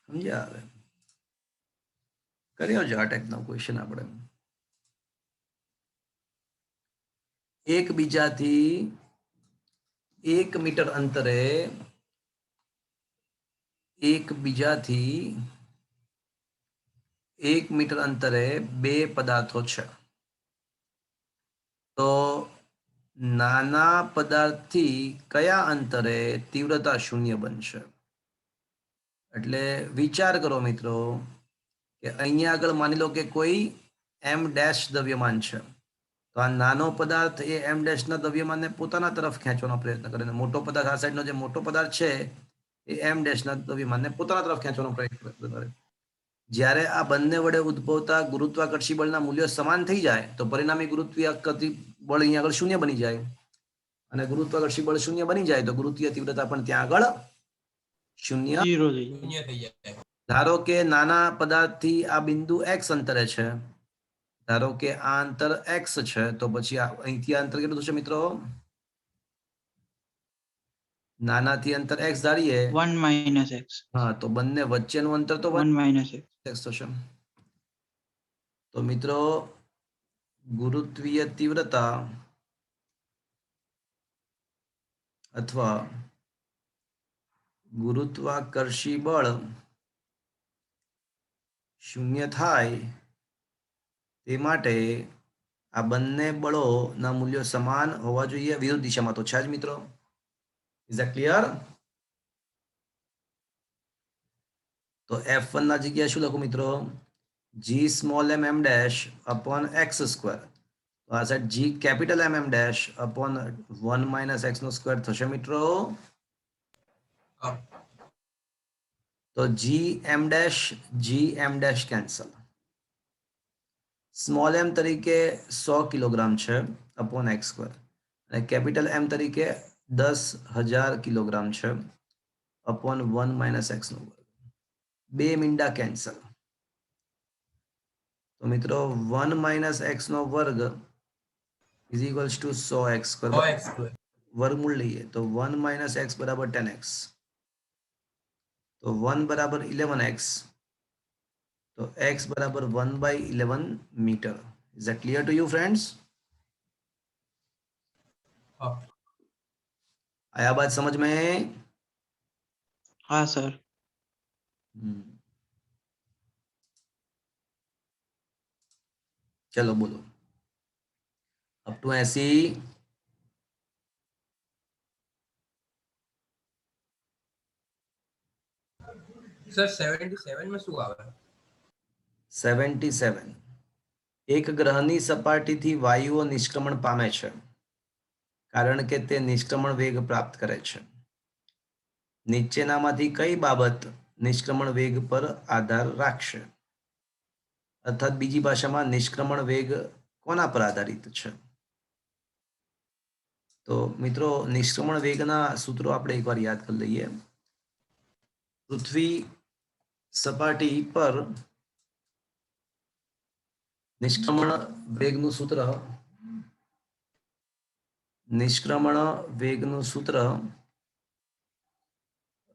समझ्या હવે કર્યો છે આ ટાઈપનો ક્વેશ્ચન આપણે એકબીજાથી 1 મીટર અંતરે એકબીજાથી 1 મીટર અંતરે બે પદાર્થો છે તો નાના પદાર્થથી કયા અંતરે તીવ્રતા શૂન્ય બનશે એટલે વિચાર કરો મિત્રો કે અહીંયા આગળ માની લો કે કોઈ એમ ડેશ દ્રવ્યમાન છે તો આ નાનો પદાર્થ એ એમ ડેશના દ્રવ્યમાનને પોતાના તરફ ખેંચવાનો પ્રયત્ન કરે અને મોટો પદાર્થ આ સાઈડનો જે મોટો પદાર્થ છે એ એમ ડેશના દ્રવ્યમાનને પોતાના તરફ ખેંચવાનો પ્રયત્ન કરે જ્યારે આ બંને વડે ઉદ્ભવતા ગુરુત્વાકર્ષી બળના મૂલ્યો સમાન થઈ જાય તો પરિણામી ગુરુત્વાકર્ષી બળ અહીંયા આગળ શૂન્ય બની જાય અને ગુરુત્વાકર્ષી બળ શૂન્ય બની જાય તો ગુરુત્વીય તીવ્રતા પણ ત્યાં આગળ શૂન્ય 0 થઈ જાય. શૂન્ય થઈ જાય. ધારો કે નાના પદાર્થથી આ બિંદુ x અંતરે છે ધારો કે આ અંતર x છે તો પછી અહીંથી આ અંતર કેટલું થશે મિત્રો નાનાથી અંતર x ધારીએ 1 minus x. હા તો બંને વચ્ચેનું અંતર તો 1 minus x. x થશે તો મિત્રો ગુરુત્વીય તીવ્રતા અથવા ગુરુત્વાકર્ષી બળ શૂન્ય થાય તે માટે આ બંને બળોના મૂલ્યો સમાન હોવા જોઈએ વિરુદ્ધ દિશામાં તો છે જ મિત્રો ઇઝ ધેટ ક્લિયર તો f1 ના જગ્યાએ શું લખું મિત્રો g small m m dash upon x square તો આ side g capital m m dash upon 1 minus x નો સ્ક્વેર થશે મિત્રો હા. તો g m dash cancel small m તરીકે 100 કિલોગ્રામ છે અપોન x સ્ક્વેર અને કેપિટલ m તરીકે 10,000 કિલોગ્રામ છે અપોન 1 માઇનસ x નો વર્ગ બે મીંડા કેન્સલ તો મિત્રો 1 માઇનસ x નો વર્ગ is equals to 100x square 100x2 વર્ગમૂળ લઈએ તો 1 માઇનસ x બરાબર 10x તો 1 બરાબર 11x तो x बराबर 1/11 metre is that clear to you friends હા. आया बात समझ में हाँ सर. चलो बोलो अब टू ऐसी સર 77 માં શું આવે 77 એક ગ્રહની સપાટીથી વાયુઓ નિષ્ક્રમણ પામે છે કારણ કે તે નિષ્ક્રમણ વેગ પ્રાપ્ત કરે છે નીચેનામાંથી કઈ બાબત નિષ્ક્રમણ વેગ પર આધાર રાખશે અર્થાત બીજી ભાષામાં નિષ્ક્રમણ વેગ કોના પર આધારિત છે તો મિત્રો નિષ્ક્રમણ વેગના સૂત્રો આપણે એકવાર યાદ કરી લઈએ પૃથ્વી સપાટી પર નિષ્ક્રમણ વેગનું સૂત્ર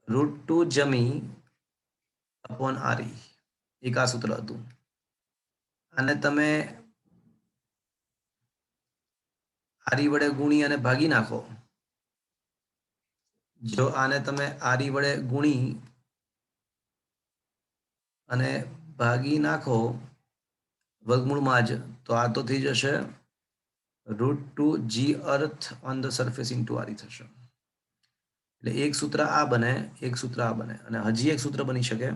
√2 જમી અપોન આરી એક આ સૂત્ર હતું અને તમે આરી વડે ગુણી અને ભાગી નાખો જો આને તમે આરી વડે ગુણી અને ભાગી નાખો વર્ગમૂળમાં જ તો આ તો થઈ જશે √2 g earth on the surface into r e થશે એટલે એક સૂત્ર આ બને એક સૂત્ર આ બને અને હજી એક સૂત્ર બની શકે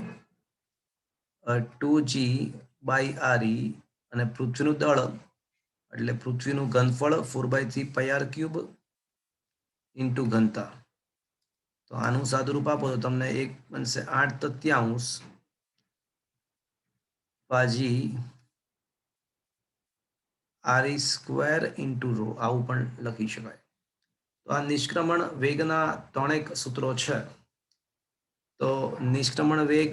2g બાય આરી અને પૃથ્વીનું દળ એટલે પૃથ્વીનું ઘનફળ 4/3 πr³ ઇન્ટુ ઘનતા તો આનું સાદુરૂપ આપો તો તમને એક બનશે 8/3 ભાજી આરી સ્ક્વેર ઇન્ટુ રો આવું પણ લખી શકાય તો આ નિષ્ક્રમણ વેગના ત્રણેક સૂત્રો છે તો નિષ્ક્રમણ વેગ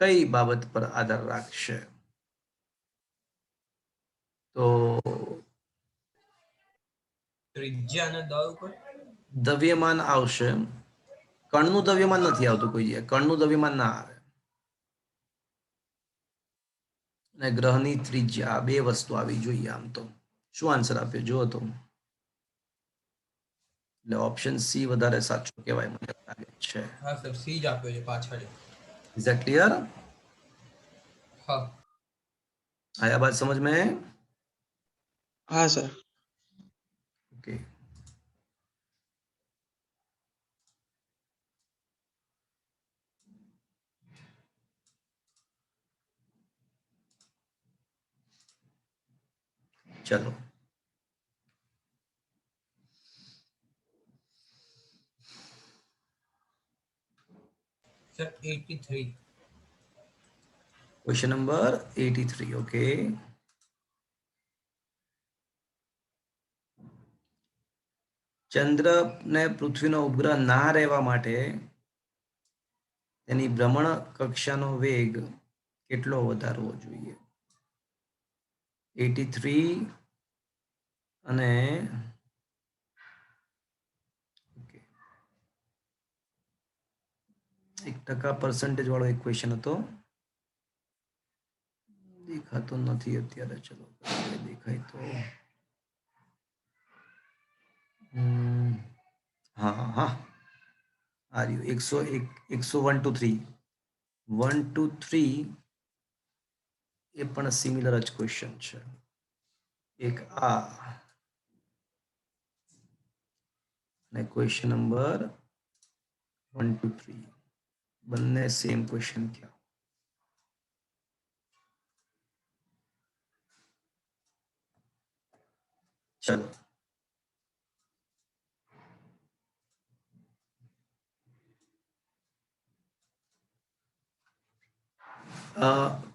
કઈ બાબત પર આધાર રાખશે? તો ત્રિજ્યા અને દળ ઉપર. દ્રવ્યમાન આવશે. કણનું દ્રવ્યમાન નથી આવતું કોઈ જગ્યાએ. કણનું દ્રવ્યમાન ના આવે. અને ગ્રહની ત્રિજ્યા, આ બે વસ્તુ આવી જોઈએ આમ તો. શું આન્સર આપ્યો જુઓ તો. એટલે ઓપ્શન સી વધારે સાચું કહેવાય મને લાગે છે. હા સર, સી જ આપ્યો છે પાછળ. Is that clear? હા. आया बात समझ में? हाँ सर। ओके. चलो સર 83. Question number 83. ओके. ચંદ્ર ને પૃથ્વીનો ઉપગ્રહ ના રહેવા માટે તેની ભ્રમણ કક્ષાનો વેગ કેટલો વધારવો જોઈએ? 83 અને 1% વાળો એક ક્વેશ્ચન હતો. દેખાતો નથી અત્યારે. ચલો દેખાય તો હા હા આ રહ્યું 101 to 3 1 to 3 એ પણ સિમિલર જ ક્વેશ્ચન છે. એક આ અને ક્વેશ્ચન નંબર 1 to 3 બંને સેમ ક્વેશ્ચન થયા. ચલો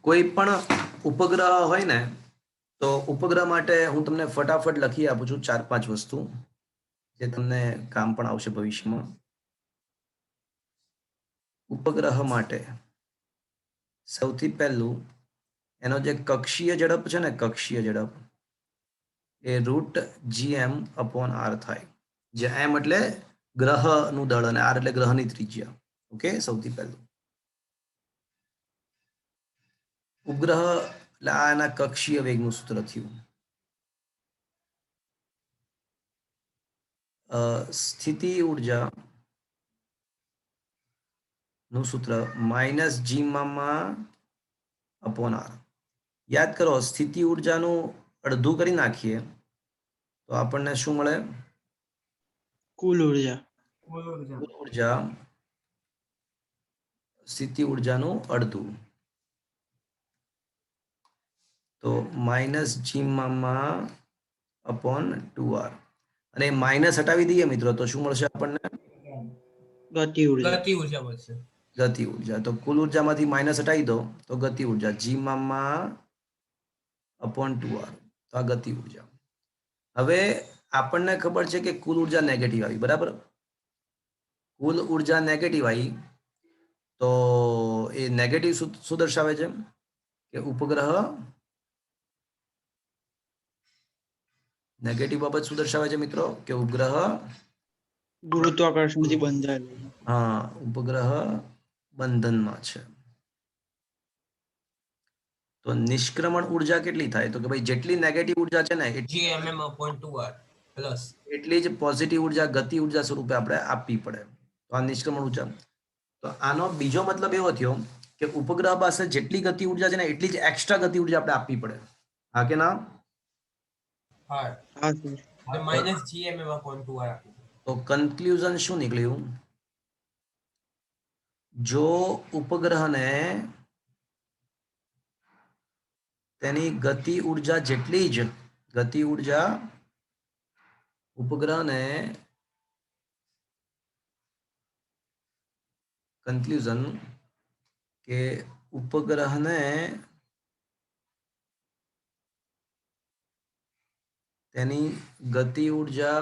કોઈ પણ ઉપગ્રહ હોય ને તો ઉપગ્રહ માટે હું તમને ફટાફટ લખી આપું છું 4-5 વસ્તુ જે તમને કામ પણ આવશે ભવિષ્યમાં. ઉપગ્રહ માટે સૌથી પહેલું એનો જે કક્ષીય ઝડપ છે ને, કક્ષીય ઝડપ એ √gm/r થાય. જે m એટલે ગ્રહનું દળ અને r એટલે ગ્રહની ત્રિજ્યા. ઓકે, સૌથી પહેલું ઉપગ્રહ એટલે આ એના કક્ષીય વેગનું સૂત્ર થયું. સ્થિતિ ઉર્જા નું સૂત્ર -g/r. યાદ કરો, સ્થિતિ ઉર્જાનું અડધું કરી નાખીએ તો આપણને શું મળે? कुल ऊर्जा। કુલ ઉર્જા સ્થિતિ ઉર્જાનું અડધું, તો -g/2r. અને માઇનસ હટાવી દઈએ મિત્રો તો શું મળશે આપણને? गति ऊर्जा। ગતિ ઉર્જા મળશે. ગતિ ઉર્જા. તો કુલ ઉર્જામાંથી માઇનસ હટાવી દો તો ગતિ ઉર્જા g/2r. તો આ ગતિ ઉર્જા. હવે આપણને ખબર છે કે કુલ ઉર્જા નેગેટિવ આવી, બરાબર? કુલ ઉર્જા નેગેટિવ આવી તો એ નેગેટિવ શું દર્શાવે છે? કે ઉપગ્રહ નેગેટિવ બાબત શું દર્શાવે છે મિત્રો? કે ઉપગ્રહ गुरुत्वाकर्षण થી બંધાયેલો છે। હા, ઉપગ્રહ બંધનમાં છે. તો નિષ્ક્રમણ ઉર્જા કેટલી થાય? તો કે ભાઈ જેટલી નેગેટિવ ઉર્જા છે ને gmm/2r પ્લસ એટલી જ પોઝિટિવ ઉર્જા ગતિ ઉર્જા સ્વરૂપે આપણે આપવી પડે. તો આ નિષ્ક્રમણ ઉર્જા. તો આનો બીજો મતલબ એવો થયો કે ઉપગ્રહ પાસે જેટલી ગતિ ઉર્જા છે ને એટલી જ એક્સ્ટ્રા ગતિ ઉર્જા આપણે આપવી પડે. હા કે ના? હા. हाँ सर। એટલે -gmm/2r આપ્યું. તો કન્ક્લુઝન શું નીકળ્યું? જો ઉપગ્રહને તેની ગતિ ઉર્જા જેટલી જ ગતિ ઉર્જા ઉપગ્રહને કન્ક્લુઝન કે ઉપગ્રહને તેની ગતિ ઉર્જા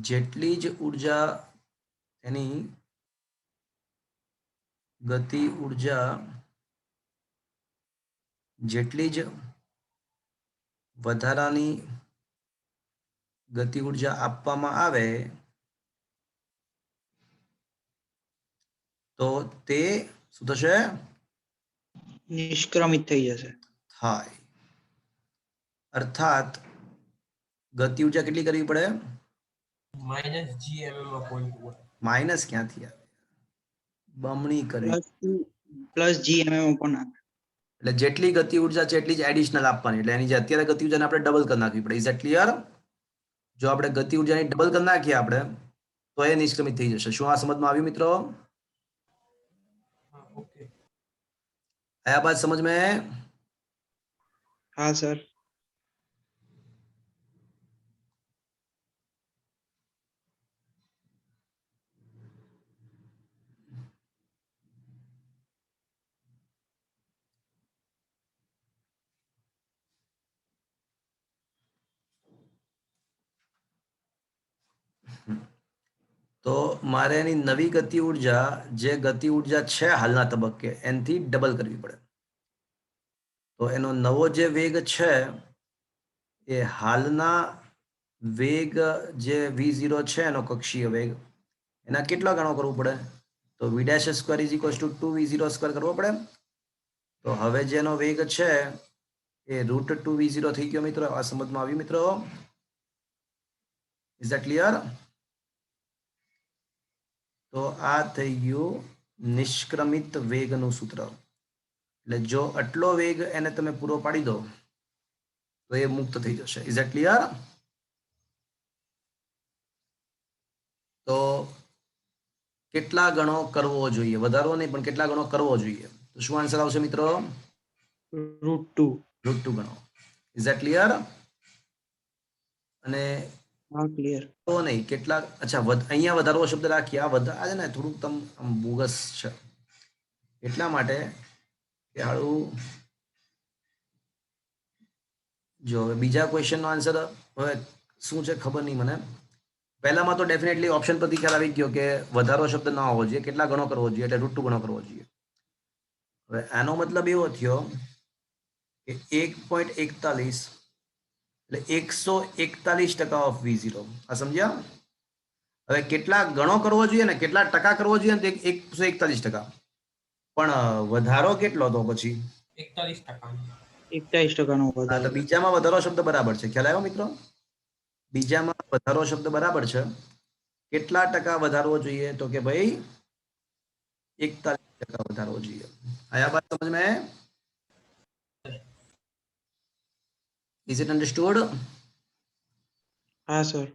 જેટલી જ ઉર્જા તેની ગતિ ઉર્જા જેટલી જ વધારાની ગતિ ઉર્જા આપવામાં આવે તો તે શું થશે? નિષ્ક્રમિત થઈ જશે. થાય. અર્થાત ગતિ ઉર્જા કેટલી કરવી પડે? -GMM/1. માઇનસ ક્યાંથી આવે? બમણી કરવી. Plus GMM upon R. એટલે જેટલી ગતિ ઉર્જા છે એટલી જ એડિશનલ આપવાની. એટલે એની જે અત્યારે ગતિ ઉર્જાને આપણે ડબલ કરી નાખવી પડે. Is that clear? જો આપણે ગતિ ઉર્જાની ડબલ કરી નાખીએ આપણે તો એ નિષ્ક્રમિત થઈ જશે. શું આ સમજમાં આવ્યું મિત્રો? ओके. आया बात समझ में? હા સર. તો મારે એની નવી ગતિ ઉર્જા જે ગતિ ઉર્જા છે હાલના તબક્કે એનાથી ડબલ કરવી પડે. તો એનો નવો જે વેગ છે એ હાલના વેગ જે v0 છે એનો કક્ષીય વેગ એના કેટલા ગણો કરવું પડે? તો v dash square is equals to 2v0 square કરવો પડે. તો હવે જેનો વેગ છે એ √2v0 થઈ ગયો મિત્રો. આ સમજમાં આવ્યું મિત્રો? Is that clear? તો આ થઈ ગયું નિષ્ક્રમિત વેગનું સૂત્ર. એટલે જો આટલો વેગ એને તમે પૂરો પાડી દો તો એ મુક્ત થઈ જશે. Is that clear? તો કેટલા ગણો કરવો જોઈએ? વધારવો નહીં પણ કેટલા ગણો કરવો જોઈએ? તો શું આન્સર આવશે મિત્રો? √2. √2 ગણો. Is that clear? અને હા ક્લિયર. તો નહીં કેટલા? અચ્છા અહીંયા વધારવો શબ્દ રાખીએ. આ છે ને થોડુંક આમ બોગસ છે એટલા માટે કે હાળું જો હવે બીજા ક્વેશ્ચનનો આન્સર હવે શું છે ખબર નહીં મને. પહેલામાં તો ડેફિનેટલી ઓપ્શન પરથી ખ્યાલ આવી ગયો કે વધારો શબ્દ ના હોવો જોઈએ. કેટલા ગણો કરવો જોઈએ? એટલે √2 ગણો કરવો જોઈએ. હવે આનો મતલબ એવો થયો કે 1.41 એટલે 141% ઓફ v0. આ સમજ્યા? હવે કેટલા ગણો કરવો જોઈએ ને કેટલા ટકા કરવો જોઈએ ને 141%. પણ વધારો કેટલો હતો પછી? 41%. 41% નો હા, તો વધારો. બીજામાં વધારો શબ્દ બરાબર છે. ખ્યાલ આવ્યો મિત્રો? બીજામાં વધારો શબ્દ બરાબર છે. કેટલા ટકા વધારવો જોઈએ? તો કે ભાઈ 41% વધારવો જોઈએ. આયા બાત સમજ में? Is it understood? હા સર.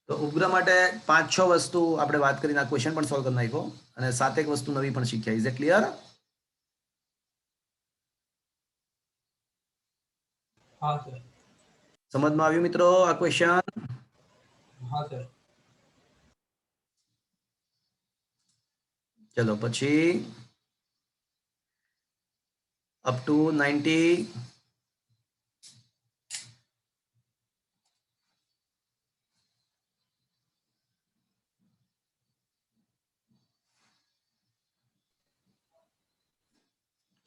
તો ઉપગ્રહ માટે 5-6 વસ્તુ આપણે વાત કરીને આ ક્વેશ્ચન પણ સોલ્વ કરી નાખ્યો અને 7-1 વસ્તુ નવી પણ શીખ્યા. Is it clear? हाँ सर. સમજમાં આવ્યું મિત્રો આ ક્વેશ્ચન? हाँ सर. ચલો પછી અપ ટુ 90.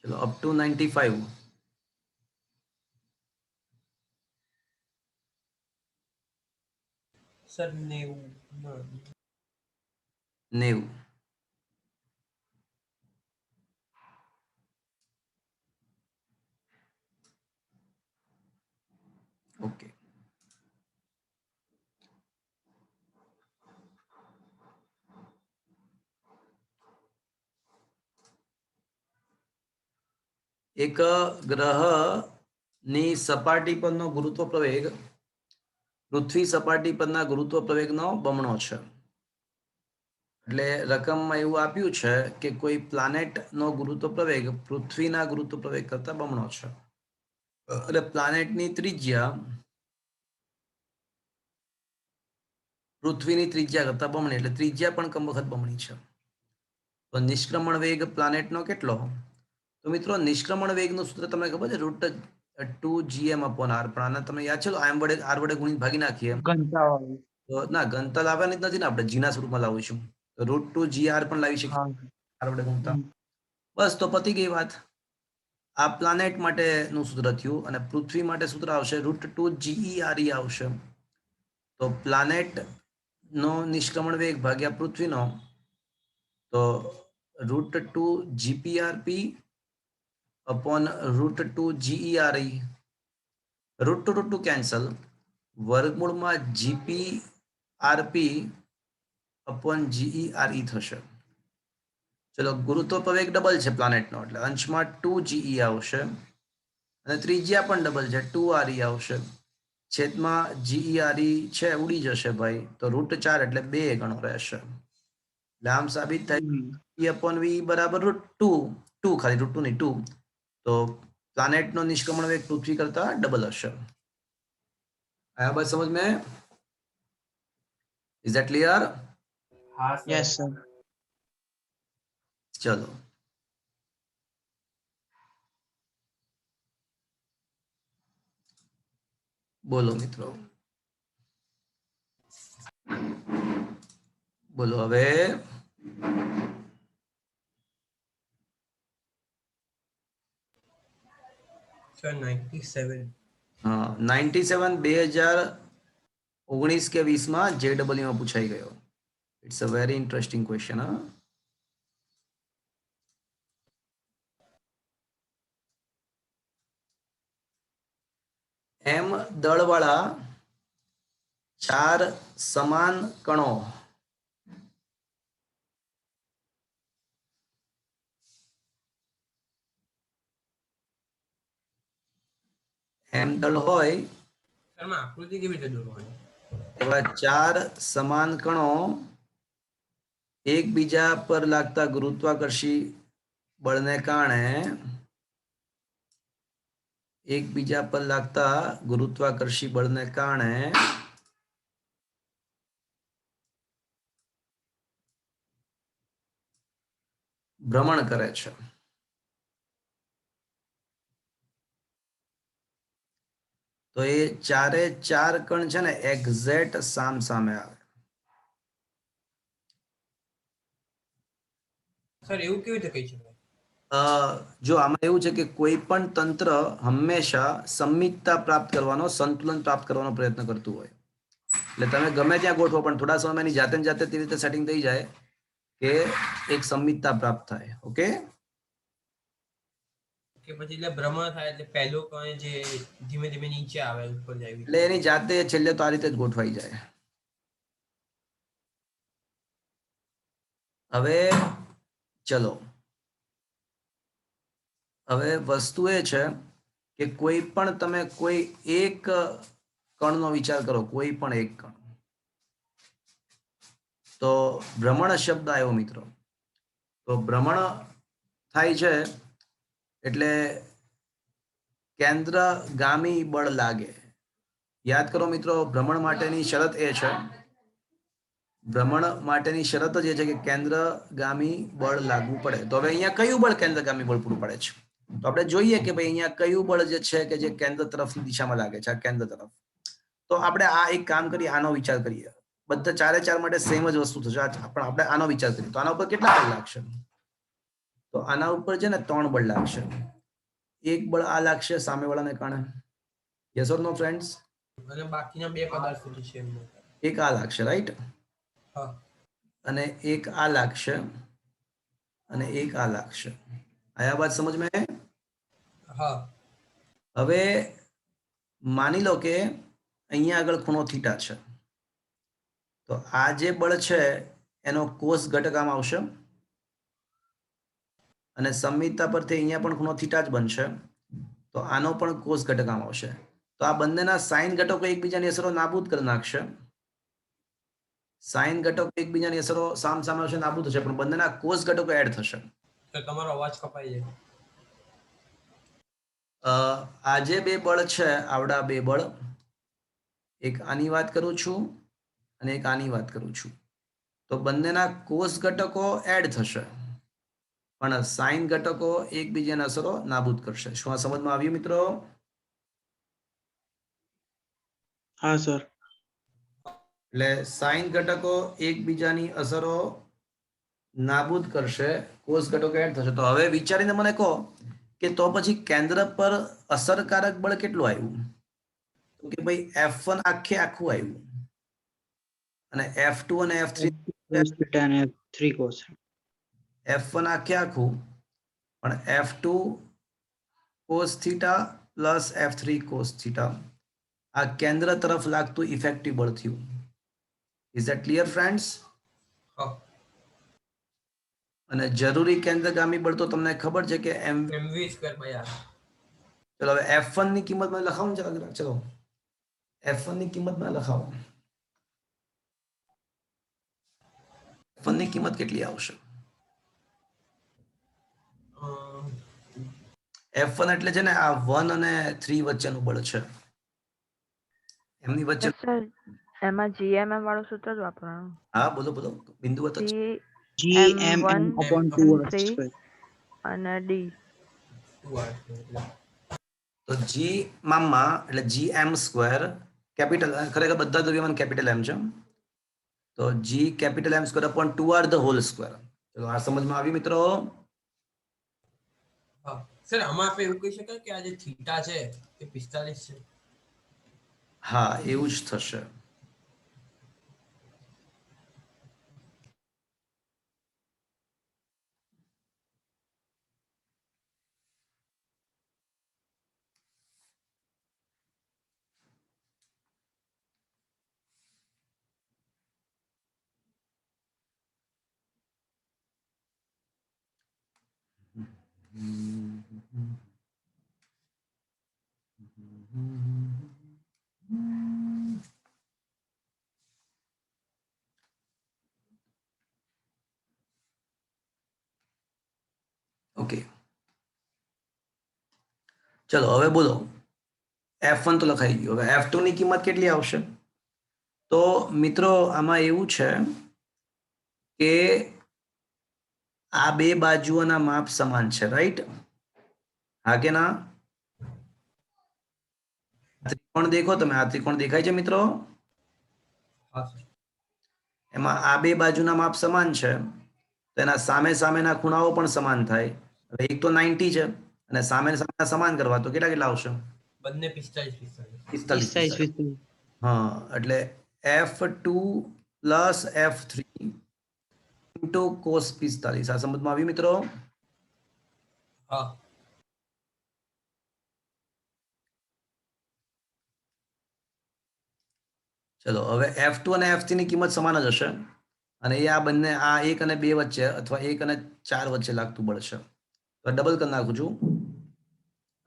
ચલો અપ ટુ 95. सर 90. 90. ઓકે. એક ગ્રહની સપાટી પરનો ગુરુત્વ પ્રવેગ પૃથ્વી સપાટી પરના ગુરુત્વ પ્રવેગનો બમણો છે. એટલે રકમમાં એવું આપ્યું છે કે કોઈ પ્લાનેટનો ગુરુત્વ પ્રવેગ પૃથ્વીના ગુરુત્વ પ્રવેગ કરતા બમણો છે. એટલે પ્લાનેટની ત્રિજ્યા પૃથ્વીની ત્રિજ્યા કરતા બમણી એટલે ત્રિજ્યા પણ કમ વખત બમણી છે. તો નિષ્ક્રમણ વેગ પ્લાનેટનો કેટલો? તો મિત્રો નિષ્ક્રમણ વેગનું સૂત્ર તમને ખબર છે? 2gm/r, પણ આને તમને યાદ છે આર વડે ગુણીને ભાગી નાખીએ ઘનતા વાળું. તો ના ગણતા લાવવાની જ નથી ને, આપણે જીના સ્વરૂપમાં લાવીશું તો √2gr પણ લાવી શકીએ હા. આર વડે ગુણતા. હમ. બસ તો પતી ગઈ વાત. આ પ્લાનેટ માટેનું સૂત્ર થયું અને પૃથ્વી માટે સૂત્ર આવશે √2GERE આવશે. તો પ્લાનેટ નો નિષ્ક્રમણ વેગ ભાગ્યા પૃથ્વીનો, તો √2GPRP upon √2GERE. √2 કેન્સલ, વર્ગમૂળમાં GPRP upon GERE થશે. ચલો, ગુરુત્વ પ્રવેગ ડબલ છે પ્લાનેટનો, એટલે અંશમાં 2GE આવશે અને ત્રિજ્યા પણ ડબલ છે, 2RE આવશે. છેદમાં GERE છે ઉડી જશે ભાઈ, તો √4 એટલે 2 ગણો રહેશે. એટલે આમ સાબિત થાય E/V બરાબર √2 ખાલી √2 નહીં 2. તો પ્લાનેટનો નિષ્ક્રમણ વેગ પૃથ્વી કરતા ડબલ હશે. આયા બાત સમજ में? Is that clear? हाँ सर। Yes, sir. चलो, બોલો મિત્રો, બોલો હવે. सर 97। हाँ, 97 2019 के 20 में JEE में पूछाई गयो. It's a very interesting question. हाँ, एम दळवाळा 4 समान कणों एम दळ होय सर मैं आकृति केवी रीते દોરવાની? एवा 4 समान कणों एकबीजा पर लागता गुरुत्वाकर्षी बळने कारणे एकबीजा पर लागता गुरुत्वाकर्षी बळने कारणे भ्रमण करे छे. तो ये चारे चार कण छे ने एक्ઝેક્ટ साम सामे आवे. सर એવું કેવી રીતે કહી શકાય? જો આમાં એવું છે કે કોઈ પણ તંત્ર હંમેશા સંમિતતા પ્રાપ્ત કરવાનો, સંતુલન પ્રાપ્ત કરવાનો પ્રયત્ન કરતું હોય. એટલે તમે ગમે ત્યાં ગોઠવો પણ થોડા સમયની જાતે ને જાતે તે રીતે સેટિંગ થઈ જાય કે એક સંમિતતા પ્રાપ્ત થાય. ઓકે, કે પછી એટલે ભ્રમણ થાય એટલે પહેલો કણ જે ધીમે ધીમે નીચે આવે ઉપર જાય. એટલે એની જાતે છેલ્લે તો આ રીતે જ ગોઠવાઈ જાય. હવે ચલો, હવે વસ્તુ એ છે કે કોઈ પણ તમે કોઈ એક કણનો વિચાર કરો, કોઈ પણ એક કણ, તો ભ્રમણ શબ્દ આવ્યો મિત્રો. તો ભ્રમણ થાય છે એટલે કેન્દ્રગામી બળ લાગે. યાદ કરો મિત્રો, ભ્રમણ માટેની શરત એ છે, ભ્રમણ માટેની શરત જ એ છે કે કેન્દ્રગામી બળ લાગવું પડે. તો હવે અહીંયા કયું બળ કેન્દ્રગામી બળ પૂરું પાડે છે? તો આપણે જોઈએ કે ભાઈ અહીંયા કયું બળ જે છે કે જે કેન્દ્ર તરફની દિશામાં લાગે છે, આ કેન્દ્ર તરફ. તો આપણે આ એક કામ કરીએ, આનો વિચાર કરીએ. બધા ચારે ચાર માટે સેમ જ વસ્તુ થશે, પણ આપણે આનો વિચાર કરીએ તો આના ઉપર કેટલા બળ લાગશે? તો આના ઉપર છે ને 3 બળ લાગશે. એક બળ આ લાગશે સામેવાળાને કારણે, યસ ઓર નો ફ્રેન્ડ્સ? અને બાકીના બે પદાર્થો જે છે એમને. એક આ લાગશે, રાઈટ? હા. અને એક આ લાગશે અને એક આ લાગશે. આયા બાત સમજ में? હા. હવે માની લો કે અહીંયા આગળ ખૂણો થીટા છે, તો આ જે બળ છે એનો કોસ ઘટક આમ આવશે અને સંમિતતા પરથી અહીંયા પણ ખૂણો થીટા જ બનશે, તો આનો પણ કોસ ઘટક આમ આવશે. તો આ બંનેના સાઇન ઘટકો એકબીજાની અસરો નાબૂદ કરી નાખશે. સાઇન ઘટકો એકબીજાની અસરો સામ સામે આવશે, નાબૂદ થશે, પણ બંનેના કોસ ઘટકો એડ થશે. તો તમારો અવાજ કપાઈ જાય. આ જે બે બળ છે, આવડા બે બળ, એક આની વાત કરું છું અને એક આની વાત કરું છું, તો બંનેના કોસ ઘટકો એડ થશે પણ સાઇન ઘટકો એકબીજાના અસરો નાબૂદ કરશે. શું આ સમજમાં આવ્યું મિત્રો? हाँ सर એટલે સાઇન ઘટકો એકબીજાની અસરો નાબૂદ કરશે, કોસ ઘટકો એડ થશે. તો હવે વિચારીને મને કહો કે તો પછી કેન્દ્ર પર અસરકારક બળ કેટલું આવ્યું? તો કે ભાઈ F1 આખે આખું આવ્યું અને F2 અને F3 cos theta અને 3 cos F1 આખે આખું પણ F2 cos theta plus F3 cos theta આ કેન્દ્ર તરફ લાગતું ઇફેક્ટિવ બળ થયું. Is that clear friends? હા. અને જરૂરી કેન્દ્રગામી બળ તો તમને ખબર છે કે એમ. mv square by r. ચલો હવે F1 ની કિંમત મને લખાવો ને જરા. ચલો F1 ની કિંમત મને લખાવો. F1 ની કિંમત કેટલી આવશે? F1 એટલે છે ને આ 1 અને 3 વચ્ચેનું બળ છે. એમની વચ્ચે. સર એમાં GMM વાળું સૂત્ર જ વાપરવાનું. હા બોલો બોલો, બિંદુવત જ. GMM upon 2r M3 square. અને D. 2r. તો G મામા એટલે GM સ્ક્વેર કેપિટલ, ખરેખર બધા દ્રવ્યમાન કેપિટલ M છે. તો G capital M square upon 2r the whole square. ચલો આ સમજમાં આવી મિત્રો? હા સર, આમાં આપણે એવું કહી શકાય કે આ જે થીટા છે એ 45 છે. હા એવું જ થશે. ઓકે ચલો હવે બોલો. F1 તો લખાઈ ગયું. હવે F2 ની કિંમત કેટલી આવશે? તો મિત્રો આમાં એવું છે કે આ બે બાજુઓના માપ સમાન છે, રાઈટ? હા કે ના? ત્રિકોણ દેખો તમે, આ ત્રિકોણ દેખાય છે મિત્રો? હા સર. એમાં આ બે બાજુના માપ સમાન છે, તેના સામે સામેના ખૂણાઓ પણ સમાન થાય. હવે એક તો 90 છે અને સામે સામેના સમાન કરવા તો કેટલા કેટલા આવશે? બંને 45 45. 45. હા એટલે F2 plus F3 into cos 45. આ સમજમાં આવ્યું મિત્રો? હા. ચલો હવે F2 અને F3 ની કિંમત સમાન જ હશે અને એ આ બંને આ 1 અને 2 વચ્ચે અથવા 1 અને 4 વચ્ચે લાગતું બળ છે. તો ડબલ કરી નાખું છું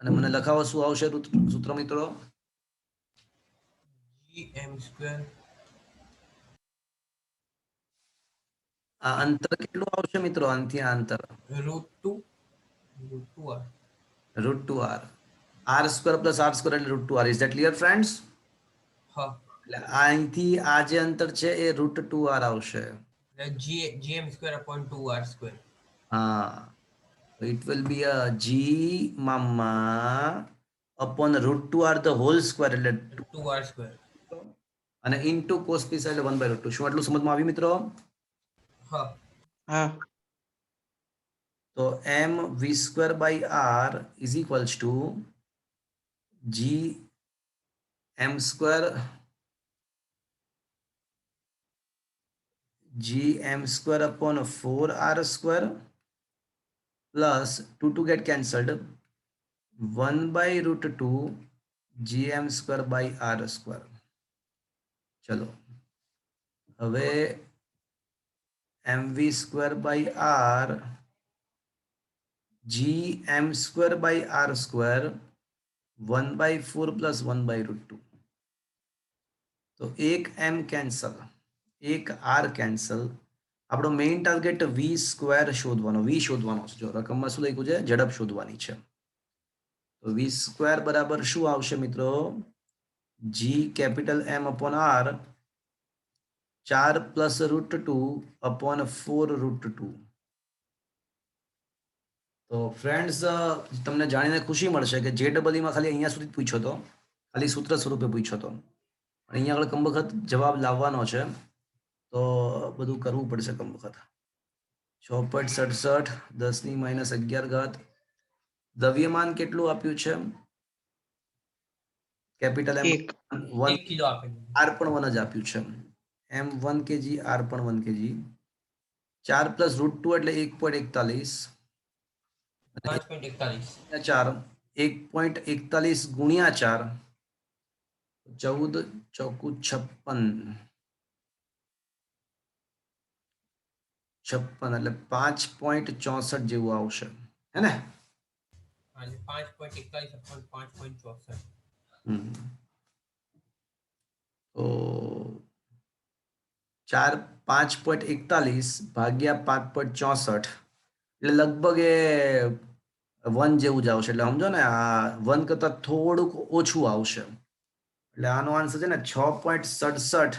અને મને લખાવો શું આવશે સૂત્ર મિત્રો? gm square. આ અંતર કેટલું આવશે મિત્રો? આનથી આ અંતર √2 √2r. √2r. r square plus r square એટલે √2r. Is that clear friends? હા. એટલે અહીંથી આ જે અંતર છે એ √2r આવશે. gm square upon 2r square. હા, it will be a g mamma upon √2r the whole square એટલે 2r સ્ક્વેર. અને into cos p એટલે 1/√2. શું આટલું સમજમાં આવ્યું મિત્રો? હા. હા તો m v square by r is equals to g m square upon 4r square plus 2 get cancelled 1/√2 gm square by r square. ચલો હવે mv square by r gm square by r square 1/4 plus 1/√2. તો એક m cancel, એક r cancel. આપણો main target v square શોધવાનો, v શોધવાનો છે. જો રકમમાં શું લખ્યું છે? ઝડપ શોધવાની છે. તો v સ્ક્વેર બરાબર શું આવશે મિત્રો? g capital M upon r 4 plus √2 upon 4√2. તો ફ્રેન્ડ્સ તમને જાણીને ખુશી મળશે કે JEE માં ખાલી અહીંયા સુધી પૂછ્યો હતો, ખાલી સૂત્ર સ્વરૂપે પૂછ્યો હતો અહીંયા આગળ કમ વખત જવાબ લાવવાનો છે તો બધું કરવું પડશે કમ વખત. 6.67 10 ની -11 ઘાત. દ્રવ્યમાન કેટલું આપ્યું છે? Capital M 1. 1 1 કિલો આપેલું. આર પણ 1 જ આપ્યું છે. એમ 1 kg આર પણ 1 kg. 4 + √2 એટલે 1.41. 5.41. 4 1.41 ગુણ્યા 4 14 ચોકુ 56 એટલે 5.64 જેવું આવશે હે ને? અને 5.41 upon 5.64. હમ. તો 5.41 ભાગ્યા 5.64 એટલે લગભગ એ 1 જેવું જ આવશે. એટલે સમજો ને આ 1 કરતા થોડુંક ઓછું આવશે. એટલે આનો આન્સર છે ને 6.67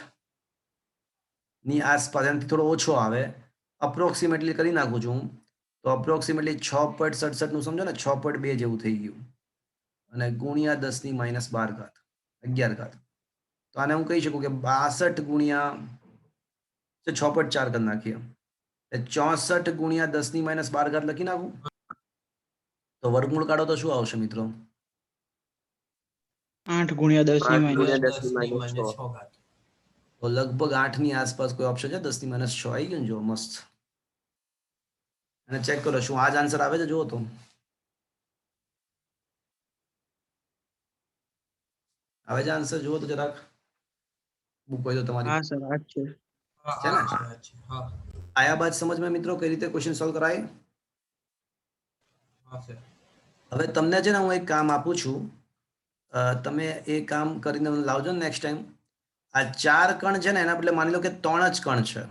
ની આસપાસ, એનાથી થોડો ઓછો આવે. અપ્રોક્સિમેટલી કરી નાખું છું હું, તો અપ્રોક્સિમેટલી 6.67 નું સમજો ને 6.2 જેવું થઈ ગયું. અને ગુણ્યા 10 ની -12 ઘાત 11 ઘાત. તો આને હું કહી શકું કે 62 ગુણ્યા 6.4 કરી નાખીએ. એટલે 64 ગુણ્યા 10 ની -12 ઘાત લખી નાખું. તો વર્ગમૂળ કાઢો તો શું આવશે મિત્રો? 8 ગુણ્યા 10 ની 8 ગુણ્યા -6. 10 ની -6 -6. ઘાત. તો લગભગ 8 ની આસપાસ કોઈ ઓપ્શન છે? 10 ની -6 આવી ગયું ને, જો મસ્ત. અને ચેક કરો શું આ જ આન્સર આવે છે, જુઓ તો. આવે છે આન્સર, જુઓ તો જરાક. બુક હોય તો તમારી હા સર, આ જ છે. હા છે ને? હા આયા બાદ સમજમાં મિત્રો કઈ રીતે ક્વેશ્ચન સોલ્વ કરાય? હા સર. હવે તમને છે ને હું એક કામ આપું છું, તમે એ કામ કરીને મને લાવજો ને નેક્સ્ટ ટાઈમ. આ 4 કણ છે ને એના બદલે માની લો કે 3 જ કણ છે,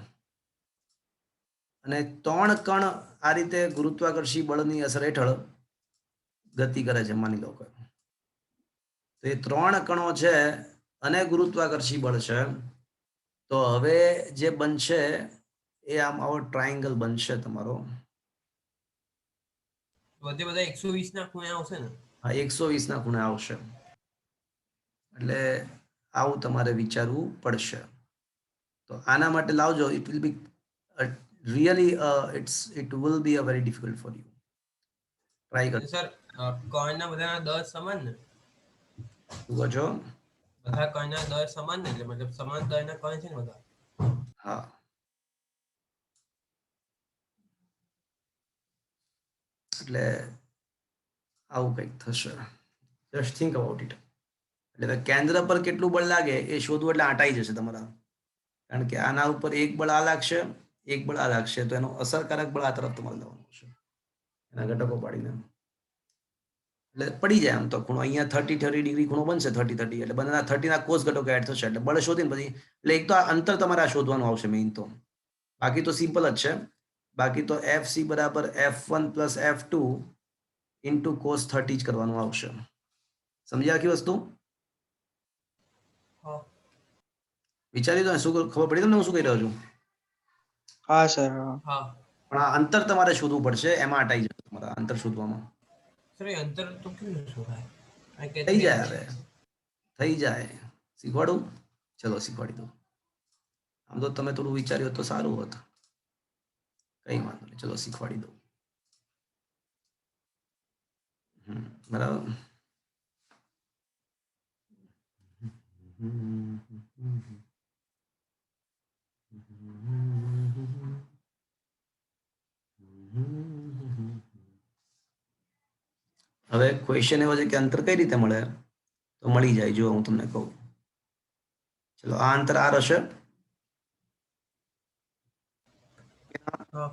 અને 3 કણ આ રીતે ગુરુત્વાકર્ષી બળની અસર હેઠળ ગતિ કરે છે માની લો કે. તો એ 3 કણો છે અને ગુરુત્વાકર્ષી બળ છે. તો હવે જે બનશે એ આમ આવો ટ્રાયેંગલ બનશે તમારો. બધે બધા 120 ના ખૂણે આવશે ને? આ 120 ના ખૂણે આવશે. એટલે આવું તમારે વિચારવું પડશે. તો આના માટે લાવજો. It will be really it will be a very difficult for you. Try કરો. સર કર્ણના બધાના 10 સમાન ને? શું કહો છો? બધા કર્ણના 10 સમાન ને, એટલે મતલબ સમાન દળના કર્ણ છે ને બધા? હા, એટલે આવું કંઈક થશે. Just think about it. એટલે કેન્દ્ર પર કેટલું બળ લાગે એ શોધવું એટલે આટાઈ જશે તમારા. કારણ કે આના ઉપર એક બળ આ લાગશે, એક બળ આ લાગશે, તો એનો અસરકારક બળ આ તરફ તમારે લેવાનું છે, એના ઘટકો પાડીને. એટલે પડી જાય આમ તો ખૂણો અહીંયા 30 ડિગ્રી ખૂણો બનશે, 30 એટલે બંનેના 30 ના કોસ ઘટકો એડ થશે. એટલે બળ શોધીને પછી એટલે એક તો આ અંતર તમારે આ શોધવાનું આવશે મેઇન તો. બાકી તો સિમ્પલ જ છે. બાકી તો FC બરાબર F1 plus F2 into cos 30 જ કરવાનું આવશે. સમજી આખી વસ્તુ? હા વિચારી દો ને, શું ખબર પડી તમને હું શું કહી રહ્યો છું? હા સર, હા. હા. પણ આ અંતર તમારે શોધવું પડશે, એમાં અટાઈ જશે તમારા અંતર શોધવામાં. સર એ અંતર તો કેવી રીતે શોધાય? આ કે થઈ જાય, હવે થઈ જાય. શીખવાડું? ચલો શીખવાડી દઉં. આમ તો તમે થોડું વિચાર્યું તો સારું હોત. કઈ વાંધો નહીં, ચલો શીખવાડી દઉં. બરાબર. હવે ક્વેશ્ચન એવો છે કે અંતર કઈ રીતે મળે? તો મળી જાય, જો હું તમને કહું. ચલો આ અંતર r હશે. હા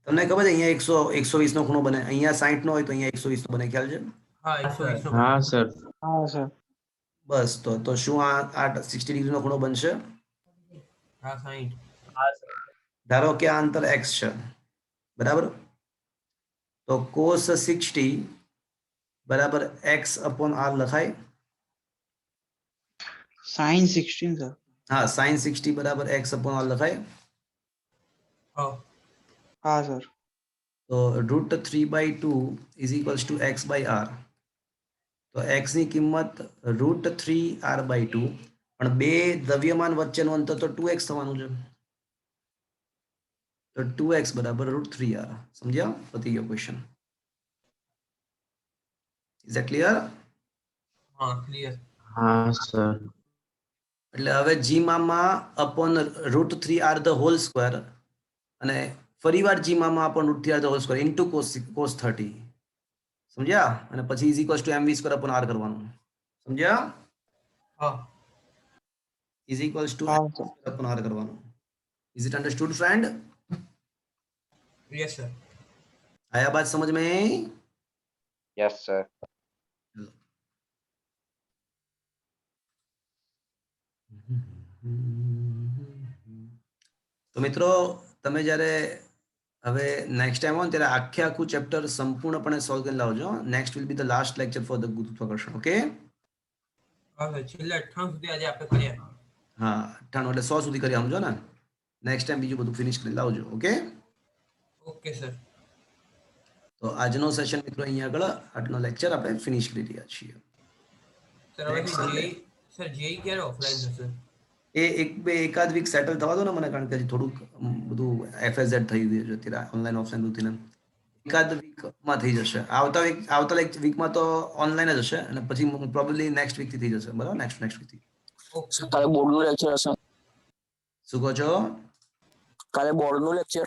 તમને ખબર છે અહીંયા 120 નો ખૂણો બને, અહીંયા 60 નો હોય તો અહીંયા 120 નો બને, ખ્યાલ છે? હા 120 નો. હા સર. હા સર. બસ તો શું આ 60 ડિગ્રી નો ખૂણો બનશે? હા 60. ધારો કે આ અંતર x છે, બરાબર? તો cos 60 બરાબર x upon r લખાય. sin 16 sir. હા, sin 60 બરાબર x upon r લખાય. હા હા સર. તો √3/2 is equals to x by r. તો x ની કિંમત √3r/2 પણ બે દ્રવ્યમાન વચ્ચેનું અંતર તો 2x થવાનું છે, તો 2x બરાબર √3r. સમજ્યા? પતી ગયો ક્વેશ્ચન. Is that clear? હા ક્લિયર. हाँ सर. એટલે હવે g માં upon √3r the whole square અને ફરીવાર g માં upon √3r the whole square into cos 30. સમજ્યા? અને પછી is equals to mv² upon r કરવાનું. સમજ્યા? હા ઇઝ ઇક્વલ્સ ટુ हाँ सर. અપોન r કરવાનું. Is it understood friend? Yes sir. आया बात समझ में? Yes sir. તો મિત્રો તમે જ્યારે હવે નેક્સ્ટ ટાઈમ આવો ને ત્યારે આખું ચેપ્ટર સંપૂર્ણપણે સોલ્વ કરી લાવજો. Next will be the last lecture for the ગુરુત્વાકર્ષણ. ઓકે? હા સર છેલ્લે 98 સુધી આજે આપણે કર્યા. હા 98 એટલે 100 સુધી કરી સમજો ને. નેક્સ્ટ ટાઈમ બીજું બધું ફિનિશ કરી લાવજો. ઓકે? Okay sir. તો આજનો સેશન મિત્રો અહીંયા આગળ આજનો લેક્ચર આપણે ફિનિશ કરી રહ્યા છીએ. સર હવે જેઈ સર જેઈ ક્યારે ઓફલાઈન થશે? એ એકાદ વીક સેટલ થવા દો ને મને, કારણ કે હજી થોડુંક બધું FZ થઈ ગયું છે અત્યારે ઓનલાઈન ઓફલાઈન બધું. એકાદ વીકમાં થઈ જશે. આવતા વીકમાં તો ઓનલાઈન જ હશે અને પછી પ્રોબેબલી નેક્સ્ટ વીકથી થઈ જશે. બરાબર? નેક્સ્ટ વીકથી. ઓકે કાલે બોર્ડનું લેક્ચર હશે. શું કહો છો? કાલે બોર્ડનું લેક્ચર.